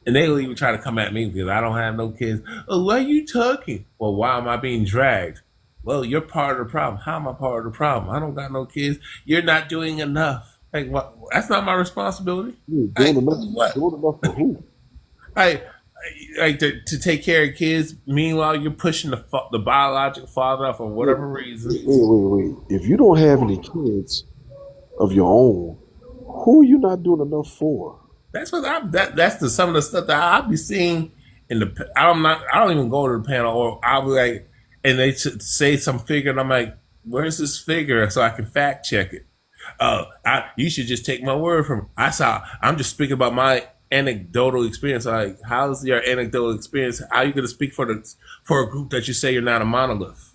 and they will even try to come at me because I don't have no kids. Oh, why are you talking? Well, why am I being dragged? Well, you're part of the problem. How am I part of the problem? I don't got no kids. You're not doing enough. Like, what? That's not my responsibility. Doing Like, enough, what? doing enough for who? I like to take care of kids. Meanwhile, you're pushing the biological father out for whatever reason. Wait. If you don't have any kids of your own, who are you not doing enough for? That's what that's some of the stuff that I'll be seeing in the. I don't even go to the panel, or I'll be like, and they say some figure, and I'm like, where's this figure so I can fact check it? You should just take my word from it. I'm just speaking about my anecdotal experience. Like, how's your anecdotal experience? How are you going to speak for a group that you say you're not a monolith?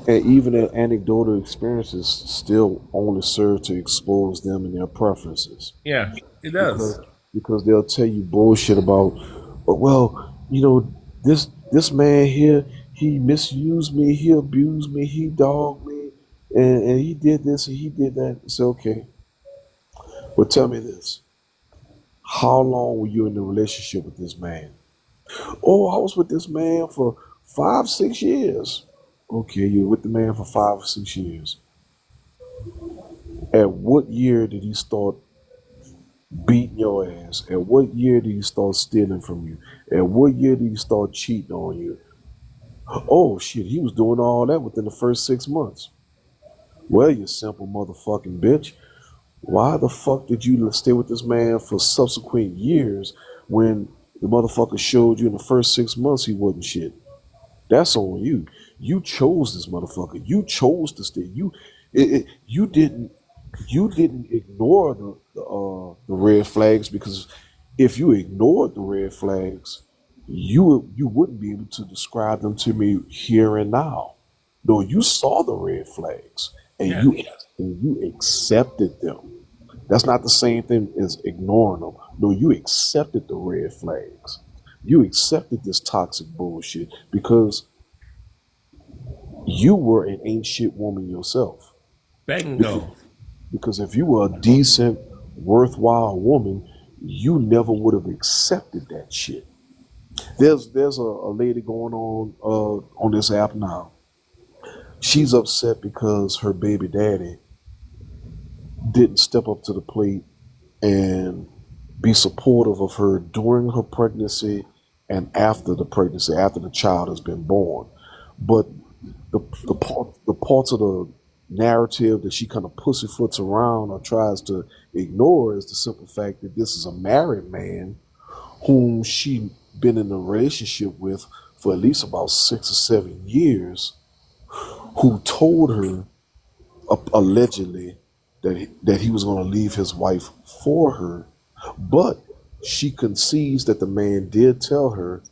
And even their anecdotal experiences still only serve to expose them and their preferences. Yeah, it because does. because they'll tell you bullshit about, well, this man here, he misused me, he abused me, he dogged me, and he did this and he did that. It's okay. But tell me this: how long were you in a relationship with this man? Oh, I was with this man for 5, 6 years. Okay, you were with the man for 5 or 6 years. At what year did he start beating your ass? At what year did he start stealing from you? At what year did he start cheating on you? Oh shit, he was doing all that within the first 6 months. Well, you simple motherfucking bitch. Why the fuck did you stay with this man for subsequent years when the motherfucker showed you in the first 6 months he wasn't shit? That's on you. You chose this motherfucker. You chose to stay. You didn't ignore the red flags, because if you ignored the red flags, you wouldn't be able to describe them to me here and now. No, you saw the red flags and Yeah. you accepted them. That's not the same thing as ignoring them. No, you accepted the red flags. You accepted this toxic bullshit because you were an ain't shit woman yourself. Because, Bingo. because if you were a decent, worthwhile woman, you never would have accepted that shit. There's a lady going on this app now. She's upset because her baby daddy didn't step up to the plate and be supportive of her during her pregnancy and after the pregnancy, after the child has been born. But the parts of narrative that she kind of pussyfoots around or tries to ignore is the simple fact that this is a married man whom she been in a relationship with for at least about 6 or 7 years, who told her allegedly that he was going to leave his wife for her, but she concedes that the man did tell her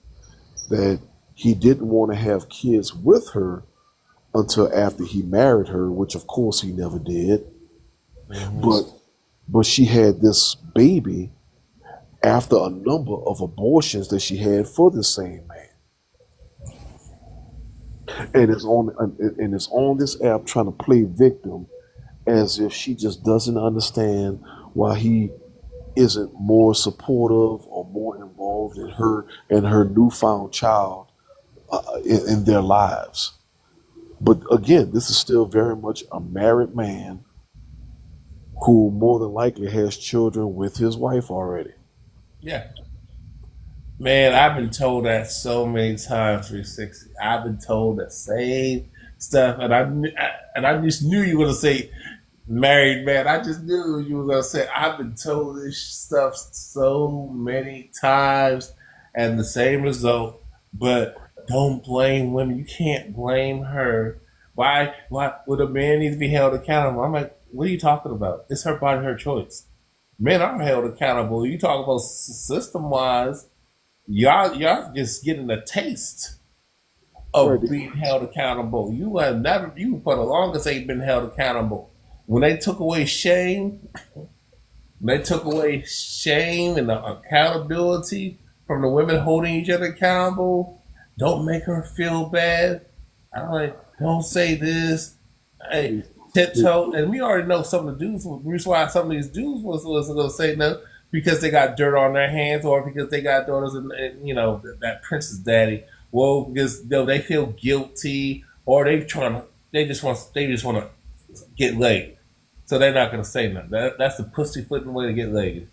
that he didn't want to have kids with her until after he married her, which of course he never did. Mm-hmm. But she had this baby after a number of abortions that she had for the same man. And it's on this app trying to play victim as if she just doesn't understand why he isn't more supportive or more involved in her and her newfound child in their lives. But again, this is still very much a married man who more than likely has children with his wife already. Yeah. Man, I've been told that so many times, 360. I've been told the same stuff, and I just knew you were gonna say married man. I just knew you were gonna say I've been told this stuff so many times, and the same result. But don't blame women. You can't blame her. Why? Why would a man need to be held accountable? I'm like, what are you talking about? It's her body, her choice. Men are held accountable. You talk about system wise. Y'all just getting a taste Right. of being held accountable. You have never, you for the longest ain't been held accountable. When they took away shame, they took away shame and the accountability from the women holding each other accountable. Don't make her feel bad. I'm like, don't say this. Hey, tiptoe. And we already know some of the dudes. The reason why some of these dudes was going to say no because they got dirt on their hands or because they got daughters and that princess daddy. Well, because they feel guilty or they just want to get laid. So they're not going to say nothing. That's the pussyfooting way to get laid.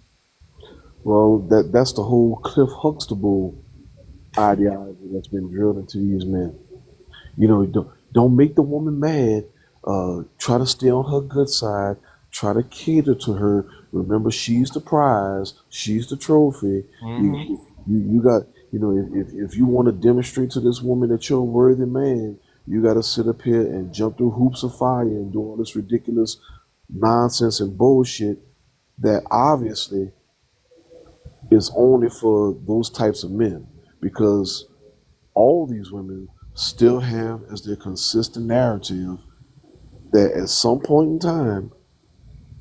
Well, that's the whole Cliff Huxtable ideology that's been drilled into these men. Don't make the woman mad. Try to stay on her good side. Try to cater to her. Remember, she's the prize. She's the trophy. Mm-hmm. You got if you want to demonstrate to this woman that you're a worthy man, you got to sit up here and jump through hoops of fire and do all this ridiculous nonsense and bullshit that obviously is only for those types of men because all these women still have as their consistent narrative that at some point in time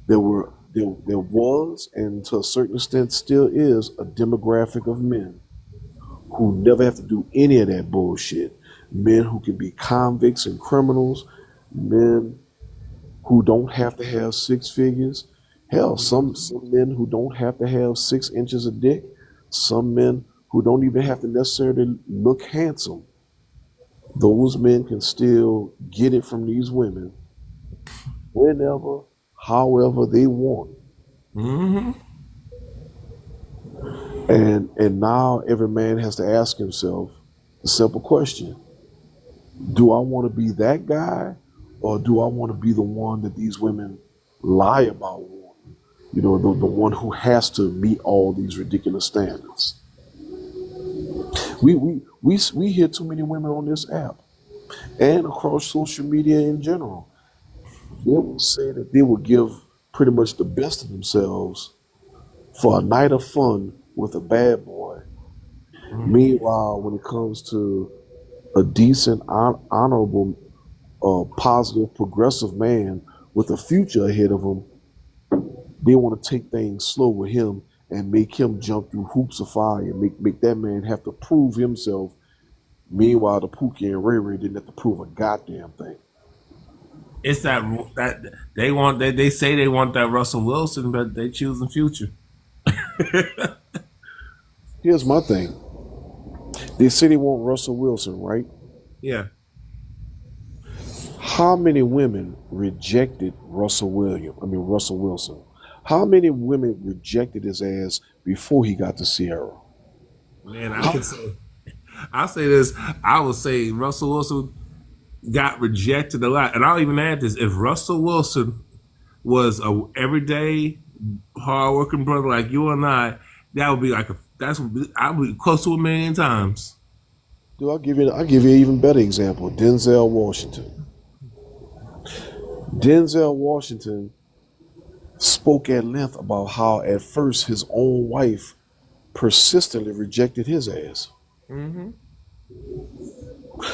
there was and to a certain extent still is a demographic of men who never have to do any of that bullshit. Men who can be convicts and criminals, men who don't have to have six figures. Hell, some men who don't have to have 6 inches of dick. Some men who don't even have to necessarily look handsome. Those men can still get it from these women whenever, however they want. Mm-hmm. And now every man has to ask himself the simple question: do I want to be that guy, or do I want to be the one that these women lie about wanting? The one who has to meet all these ridiculous standards. We hear too many women on this app and across social media in general. They will say that they will give pretty much the best of themselves for a night of fun with a bad boy. Meanwhile, when it comes to a decent, honorable, positive, progressive man with a future ahead of him, they want to take things slow with him and make him jump through hoops of fire and make that man have to prove himself. Meanwhile, the Pookie and Ray Ray didn't have to prove a goddamn thing. It's that they want. They say they want that Russell Wilson, but they choosing Future. Here's my thing. They say they want Russell Wilson, right? Yeah. How many women rejected Russell Wilson? How many women rejected his ass before he got to Sierra? Man, I'll say this. I would say Russell Wilson got rejected a lot. And I'll even add this: if Russell Wilson was a everyday hardworking brother like you and that would be like I would be close to 1 million times. Dude, I'll give you an even better example. Denzel Washington. Denzel Washington spoke at length about how at first his own wife persistently rejected his ass. Mm-hmm.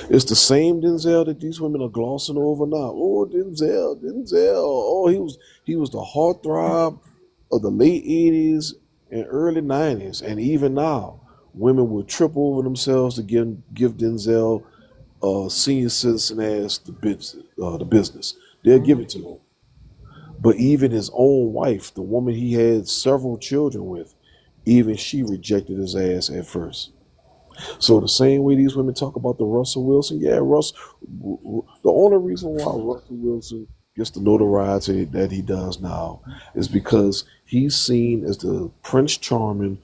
It's the same Denzel that these women are glossing over now. Oh, Denzel. Oh, he was the heartthrob of the late 80s and early 90s. And even now, women will trip over themselves to give Denzel senior citizen as the business. They'll give it to him. But even his own wife, the woman he had several children with, even she rejected his ass at first. So the same way these women talk about the Russell Wilson, yeah, the only reason why Russell Wilson gets the notoriety that he does now is because he's seen as the Prince Charming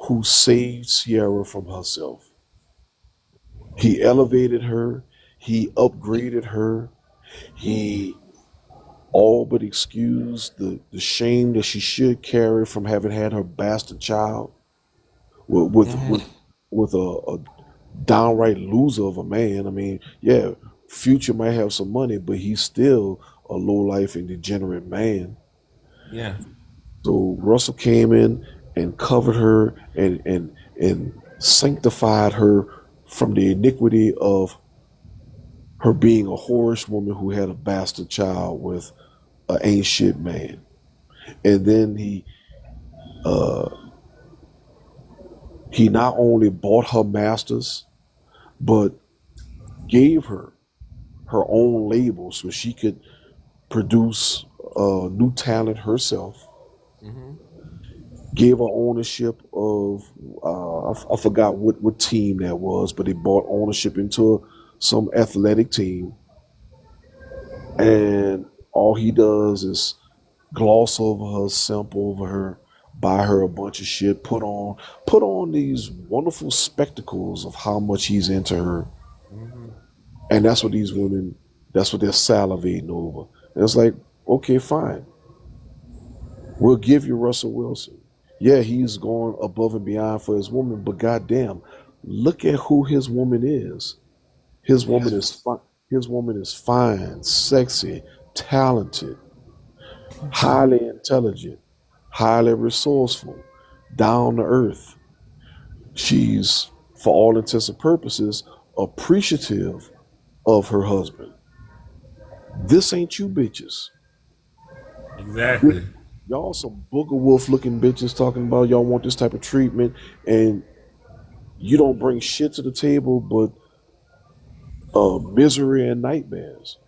who saved Sierra from herself. He elevated her, he upgraded her, he all but excused the shame that she should carry from having had her bastard child with with a downright loser of a man. I mean, yeah, Future might have some money, but he's still a low life and degenerate man. Yeah. So Russell came in and covered her and sanctified her from the iniquity of her being a whorish woman who had a bastard child with an ain't shit man. And then uh, he not only bought her masters, but gave her own label so she could produce new talent herself. Mm-hmm. Gave her ownership of I forgot what team that was, but they bought ownership into some athletic team, and all he does is gloss over her, sample over her, buy her a bunch of shit, put on these wonderful spectacles of how much he's into her. Mm-hmm. And that's what these women, that's what they're salivating over. And it's like, okay, fine. We'll give you Russell Wilson. Yeah, he's going above and beyond for his woman, but goddamn, look at who his woman is. His Yeah. woman is fine. His woman is fine, sexy, talented, highly intelligent, highly resourceful, down to earth. She's, for all intents and purposes, appreciative of her husband. This ain't you bitches. Exactly. Y'all some booger wolf looking bitches talking about y'all want this type of treatment, and you don't bring shit to the table but misery and nightmares.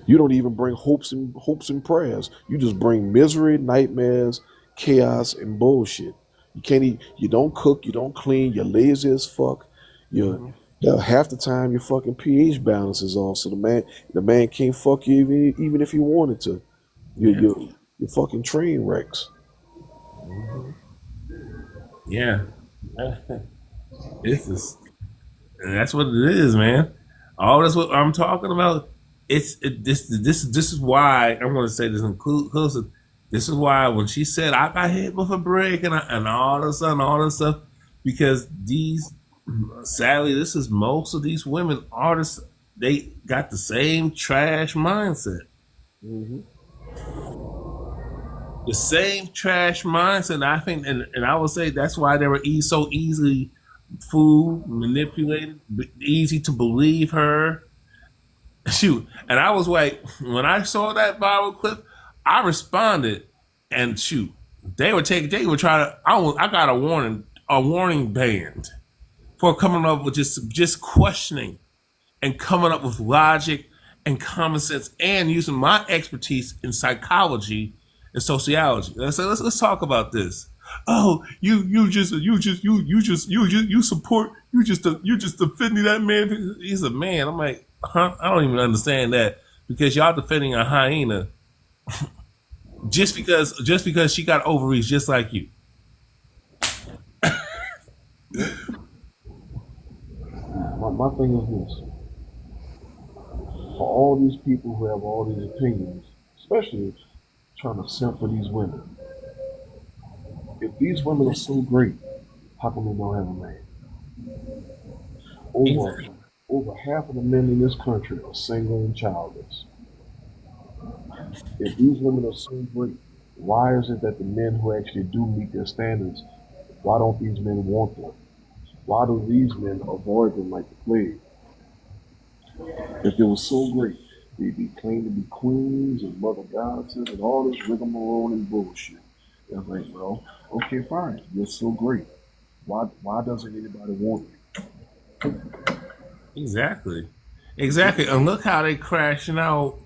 You don't even bring hopes and prayers. You just bring misery, nightmares, chaos, and bullshit. You can't eat. You don't cook. You don't clean. You're lazy as fuck. You're Mm-hmm. yeah, half the time your fucking pH balance is off, so the man can't fuck you even if he wanted to. You Yeah. you you're fucking train wrecks. Mm-hmm. Yeah. This is and that's what it is, man. All that's what I'm talking about. This is why I'm going to say this inclusive. This is why when she said I got hit with a brick and all this and all this stuff, because these sadly this is most of these women artists. They got the same trash mindset. Hmm. The same trash mindset. I think, and I would say that's why they were so easily fooled, manipulated, easy to believe her. Shoot, and I was like, when I saw that viral clip, I responded, and shoot, they were trying to. I got a warning band for coming up with just questioning and coming up with logic and common sense and using my expertise in psychology and sociology. And I said, let's talk about this. Oh, you just defending that man. He's a man. I'm like, huh? I don't even understand that because y'all defending a hyena just because she got ovaries just like you. My thing is this: For all these people who have all these opinions, especially trying to simp for these women, if these women are so great, how come they don't have a man? Over Exactly. over half of the men in this country are single and childless. If these women are so great, why is it that the men who actually do meet their standards, why don't these men want them? Why do these men avoid them like the plague? If they were so great, they'd be claimed to be queens and mother goddesses and all this rigmarole and bullshit. It's like, well, okay, fine, you're so great. Why doesn't anybody want you? Exactly. Exactly. And look how they crashing out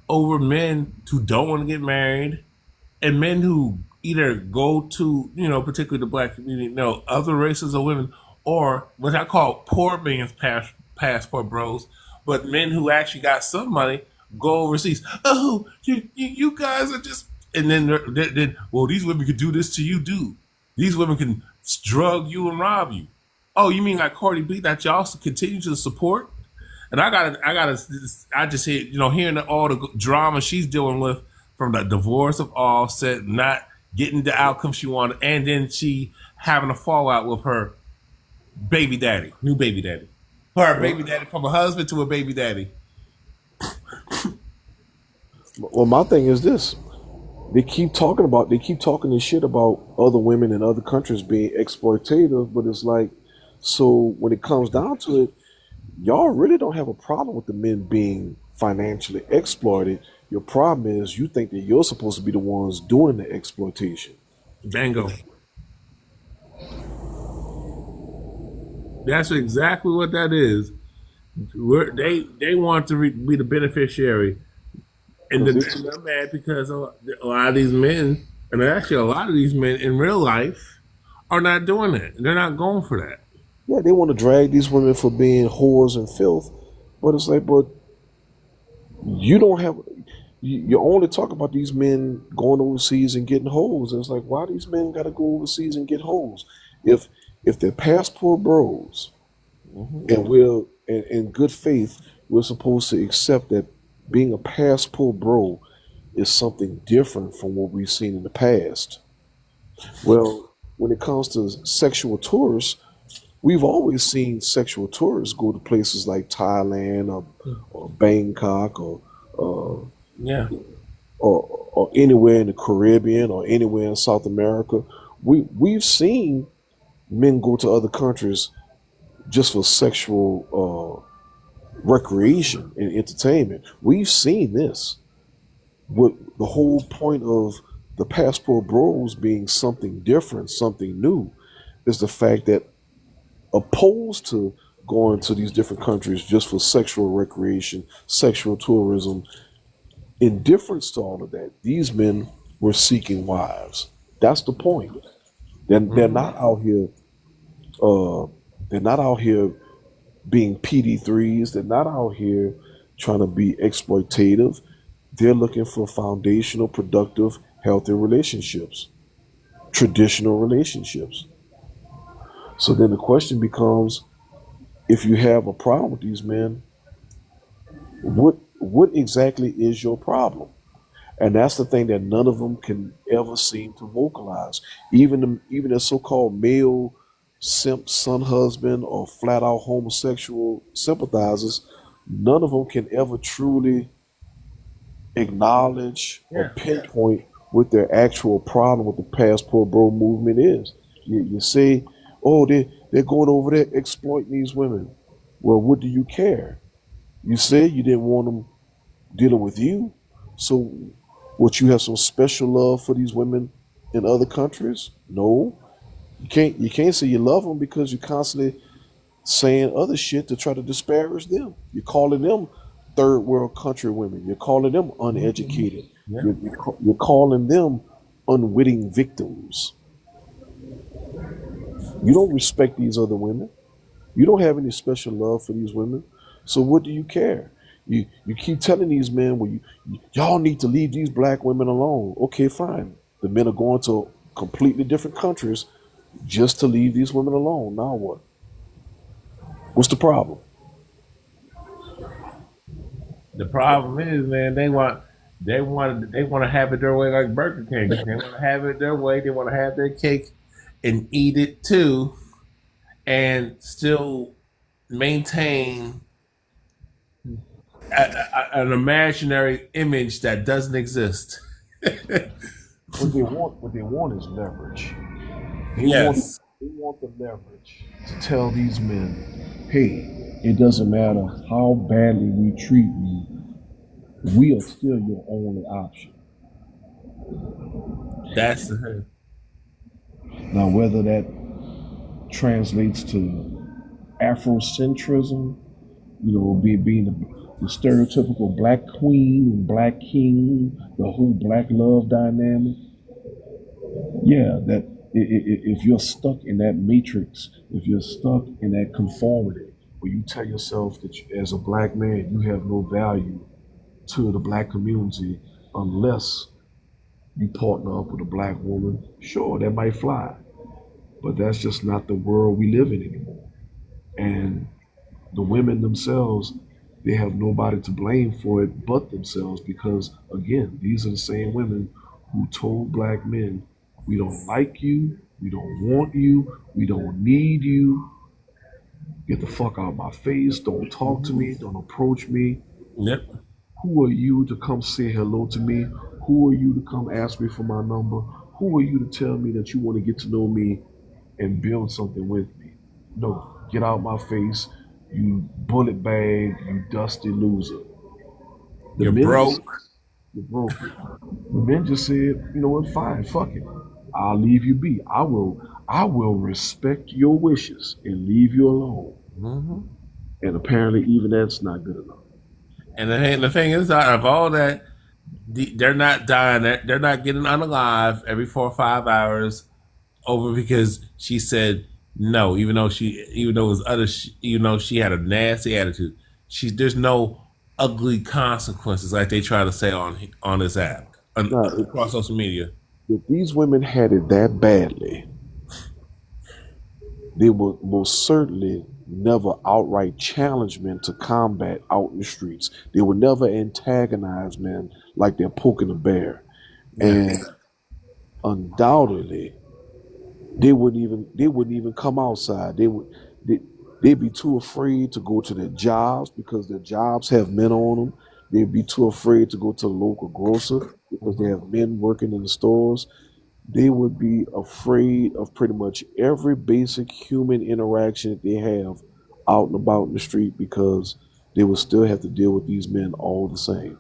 over men who don't want to get married and men who either go to, particularly the black community, no, other races of women, or what I call poor man's passport bros, but men who actually got some money go overseas. Oh, you guys are just, and then, well, these women could do this to you, dude. These women can drug you and rob you. Oh, you mean like Cardi B that y'all continue to support? And I just hear, hearing all the drama she's dealing with from the divorce of Offset, not getting the outcome she wanted, and then she having a fallout with her baby daddy, new baby daddy. Her baby Well, daddy from a husband to a baby daddy. well, my thing is this: they keep talking this shit about other women in other countries being exploitative, but it's like, so when it comes down to it, y'all really don't have a problem with the men being financially exploited. Your problem is you think that you're supposed to be the ones doing the exploitation. Bango. That's exactly what that is. They want to be the beneficiary, and Because it's they're mad because a lot of these men, and actually a lot of these men in real life, are not doing that. They're not going for that. Yeah, they want to drag these women for being whores and filth, but it's like, but you don't have. You only talk about these men going overseas and getting hoes. And it's like, why these men got to go overseas and get hoes? If if they're passport bros, and we're in good faith, we're supposed to accept that being a passport bro is something different from what we've seen in the past. Well, when it comes to sexual tourists, we've always seen sexual tourists go to places like Thailand or Bangkok uh, Yeah. or anywhere in the Caribbean or anywhere in South America. We've seen men go to other countries just for sexual recreation and entertainment. We've seen this. What the whole point of the passport bros being something different, something new, is the fact that opposed to going to these different countries just for sexual recreation, sexual tourism, in difference to all of that, these men were seeking wives. That's the point. They're Hmm. not out here. Uh, they're not out here being PD3s. They're not out here trying to be exploitative. They're looking for foundational, productive, healthy relationships, traditional relationships. So then the question becomes, if you have a problem with these men, what exactly is your problem? And that's the thing that none of them can ever seem to vocalize. Even the so-called male simp son husband or flat out homosexual sympathizers, none of them can ever truly acknowledge or Yeah. pinpoint what their actual problem with the passport bro movement is. You say, oh, they're going over there exploiting these women. Well, what do you care? You said you didn't want them dealing with you. So, would you have some special love for these women in other countries? No, you can't say you love them because you're constantly saying other shit to try to disparage them. You're calling them third world country women. You're calling them uneducated. Yeah. You're calling them unwitting victims. You don't respect these other women. You don't have any special love for these women. So what do you care? You keep telling these men, well, y'all need to leave these black women alone. Okay, fine. The men are going to completely different countries just to leave these women alone. Now what? What's the problem? The problem is, man, they want to have it their way like Burger King. They want to have it their way. They want to have their cake and eat it too, and still maintain an imaginary image that doesn't exist. What they want is leverage. They want Yes. they want the leverage to tell these men, hey, it doesn't matter how badly we treat you, we are still your only option. That's the Now, whether that translates to Afrocentrism, being the stereotypical black queen and black king, the whole black love dynamic. Yeah, that if you're stuck in that matrix, if you're stuck in that conformity, where you tell yourself that as a black man you have no value to the black community unless you partner up with a black woman, sure, that might fly, but that's just not the world we live in anymore. And the women themselves, they have nobody to blame for it but themselves because, again, these are the same women who told black men, we don't like you, we don't want you, we don't need you, get the fuck out of my face, don't talk to me, don't approach me. yep. Who are you to come say hello to me? Who are you to come ask me for my number? Who are you to tell me that you want to get to know me and build something with me? No, get out my face, you bullet bag, you dusty loser. The You're men just broke. you broke it. The men just said, you know what, fine, fuck it. I'll leave you be. I will respect your wishes and leave you alone. Hmm. And apparently even that's not good enough. And the thing is, out of all that, they're not dying. They're not getting unalive every 4 or 5 hours over because she said no, even though it was even though she had a nasty attitude. There's no ugly consequences like they try to say on this app Now, across social media. if these women had it that badly, they would most certainly never outright challenge men to combat out in the streets. They would never antagonize men like they're poking a bear. Yeah. And undoubtedly, they wouldn't even come outside. They'd be too afraid to go to their jobs because their jobs have men on them. They'd be too afraid to go to the local grocer because they have men working in the stores. They would be afraid of pretty much every basic human interaction that they have out and about in the street because they would still have to deal with these men all the same.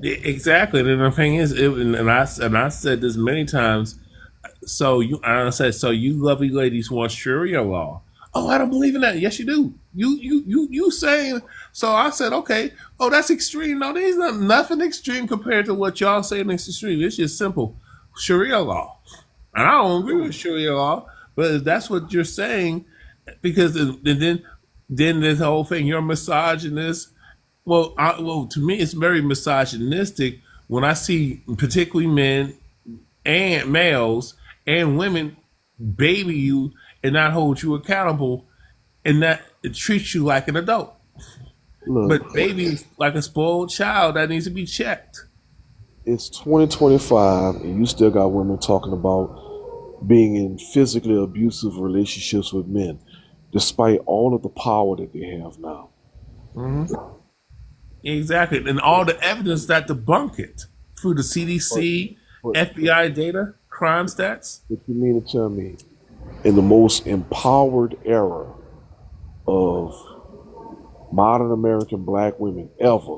Exactly. And the thing is, and I said this many times. So I said, so you lovely ladies want Sharia law? Oh, I don't believe in that. Yes, you do. You saying? So I said, okay. Oh, that's extreme. No, there's nothing extreme compared to what y'all saying is extreme. It's just simple Sharia law. And I don't agree with Sharia law, but if that's what you're saying, because then this whole thing, you're misogynist. Well, to me, it's very misogynistic when I see particularly men and males and women baby you and not hold you accountable and not treat you like an adult. Look, But baby like a spoiled child that needs to be checked. it's 2025 and you still got women talking about being in physically abusive relationships with men, despite all of the power that they have now. Exactly. And all the evidence that debunk it through the But, CDC, but, FBI data, crime stats. but you mean to tell me, in the most empowered era of modern American black women ever,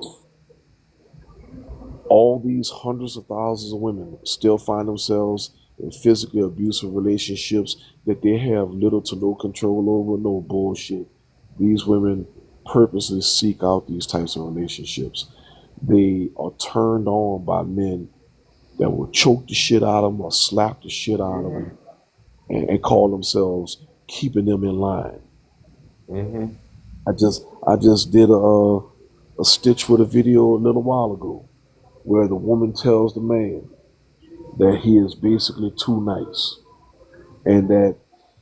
all these hundreds of thousands of women still find themselves in physically abusive relationships that they have little to no control over? No bullshit. These women purposely seek out these types of relationships. They are turned on by men that will choke the shit out of them or slap the shit out of them and call themselves keeping them in line. I just did a stitch with a video a little while ago where the woman tells the man that he is basically too nice and that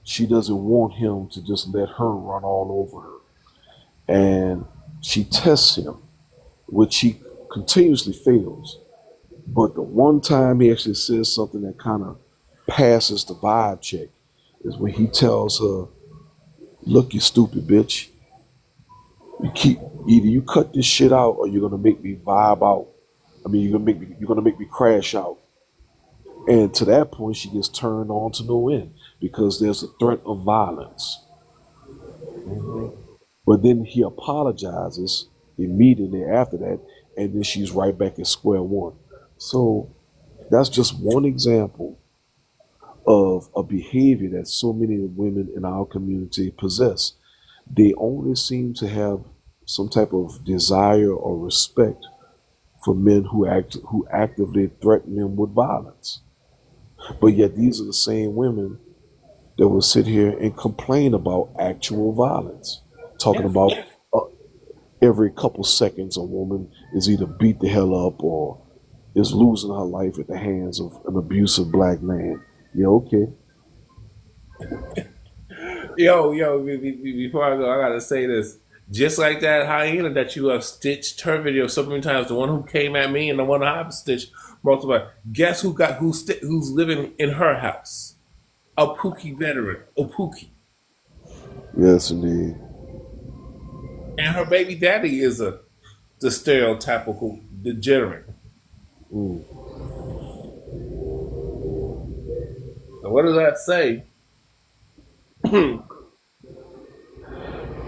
she doesn't want him to just let her run all over her. And she tests him which he continuously fails. But the one time he actually says something that kind of passes the vibe check is when he tells her, "Look, you stupid bitch. You keep either you cut this shit out or you're gonna make me vibe out. I mean, you're gonna make me crash out." And to that point, she gets turned on to no end because there's a threat of violence. Mm-hmm. But then he apologizes immediately after that, and then she's right back at square one. So that's just one example of a behavior that so many women in our community possess. They only seem to have some type of desire or respect for men who actively threaten them with violence. But yet these are the same women that will sit here and complain about actual violence, talking Yeah. about uh, every couple seconds a woman is either beat the hell up or is losing her life at the hands of an abusive black man. Yeah, okay. Before I go, I gotta say this. Just like that hyena that you have stitched her video so many times, the one who came at me and the one I've stitched multiple. Guess who's living in her house? A Pookie veteran, a Pookie, Yes, indeed. and her baby daddy is the stereotypical degenerate. Mm. So what does that say?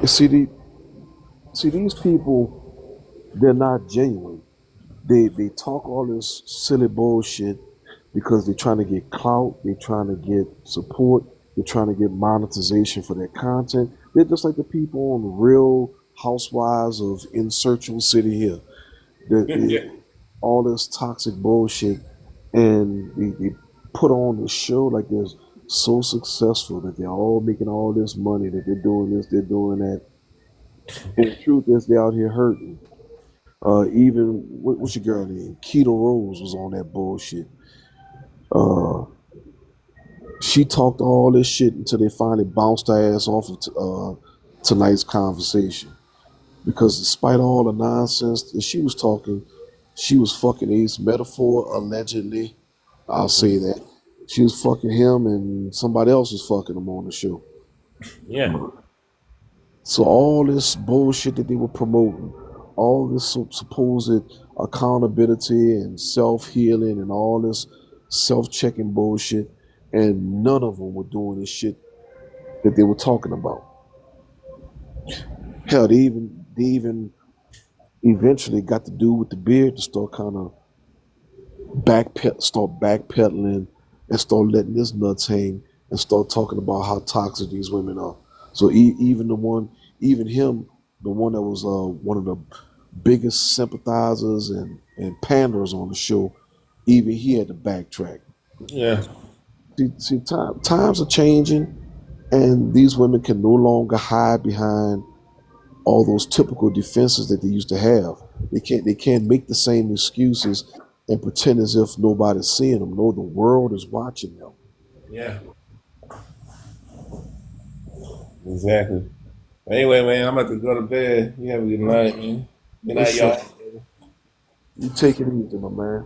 You see these people, they're not genuine. They talk all this silly bullshit because they're trying to get clout, they're trying to get support, they're trying to get monetization for their content. They're just like the people on the Real Housewives of Insurgent City here. Yeah, All this toxic bullshit, and they put on the show like they're so successful that they're all making all this money, that they're doing this, they're doing that. And the truth is, they're out here hurting. Even what's your girl name? Keto Rose was on that bullshit. Uh, she talked all this shit until they finally bounced her ass off of tonight's conversation. Because despite all the nonsense that she was talking, she was fucking Ace Metaphor allegedly. I'll say that she was fucking him, and somebody else was fucking him on the show. yeah, So all this bullshit that they were promoting, all this supposed accountability and self healing and all this self checking bullshit, and none of them were doing this shit that they were talking about. Hell, they even eventually got the dude with the beard to start kind of start backpedaling and start letting his nuts hang and start talking about how toxic these women are. So even him, the one that was one of the biggest sympathizers and panders on the show, even he had to backtrack. yeah, Times are changing, and these women can no longer hide behind all those typical defenses that they used to have. They can't make the same excuses and pretend as if nobody's seeing them. No, the world is watching them. yeah. Exactly. Anyway, man, I'm about to go to bed. You have a good night, man. Good For night, sure. y'all. You take it easy, my man.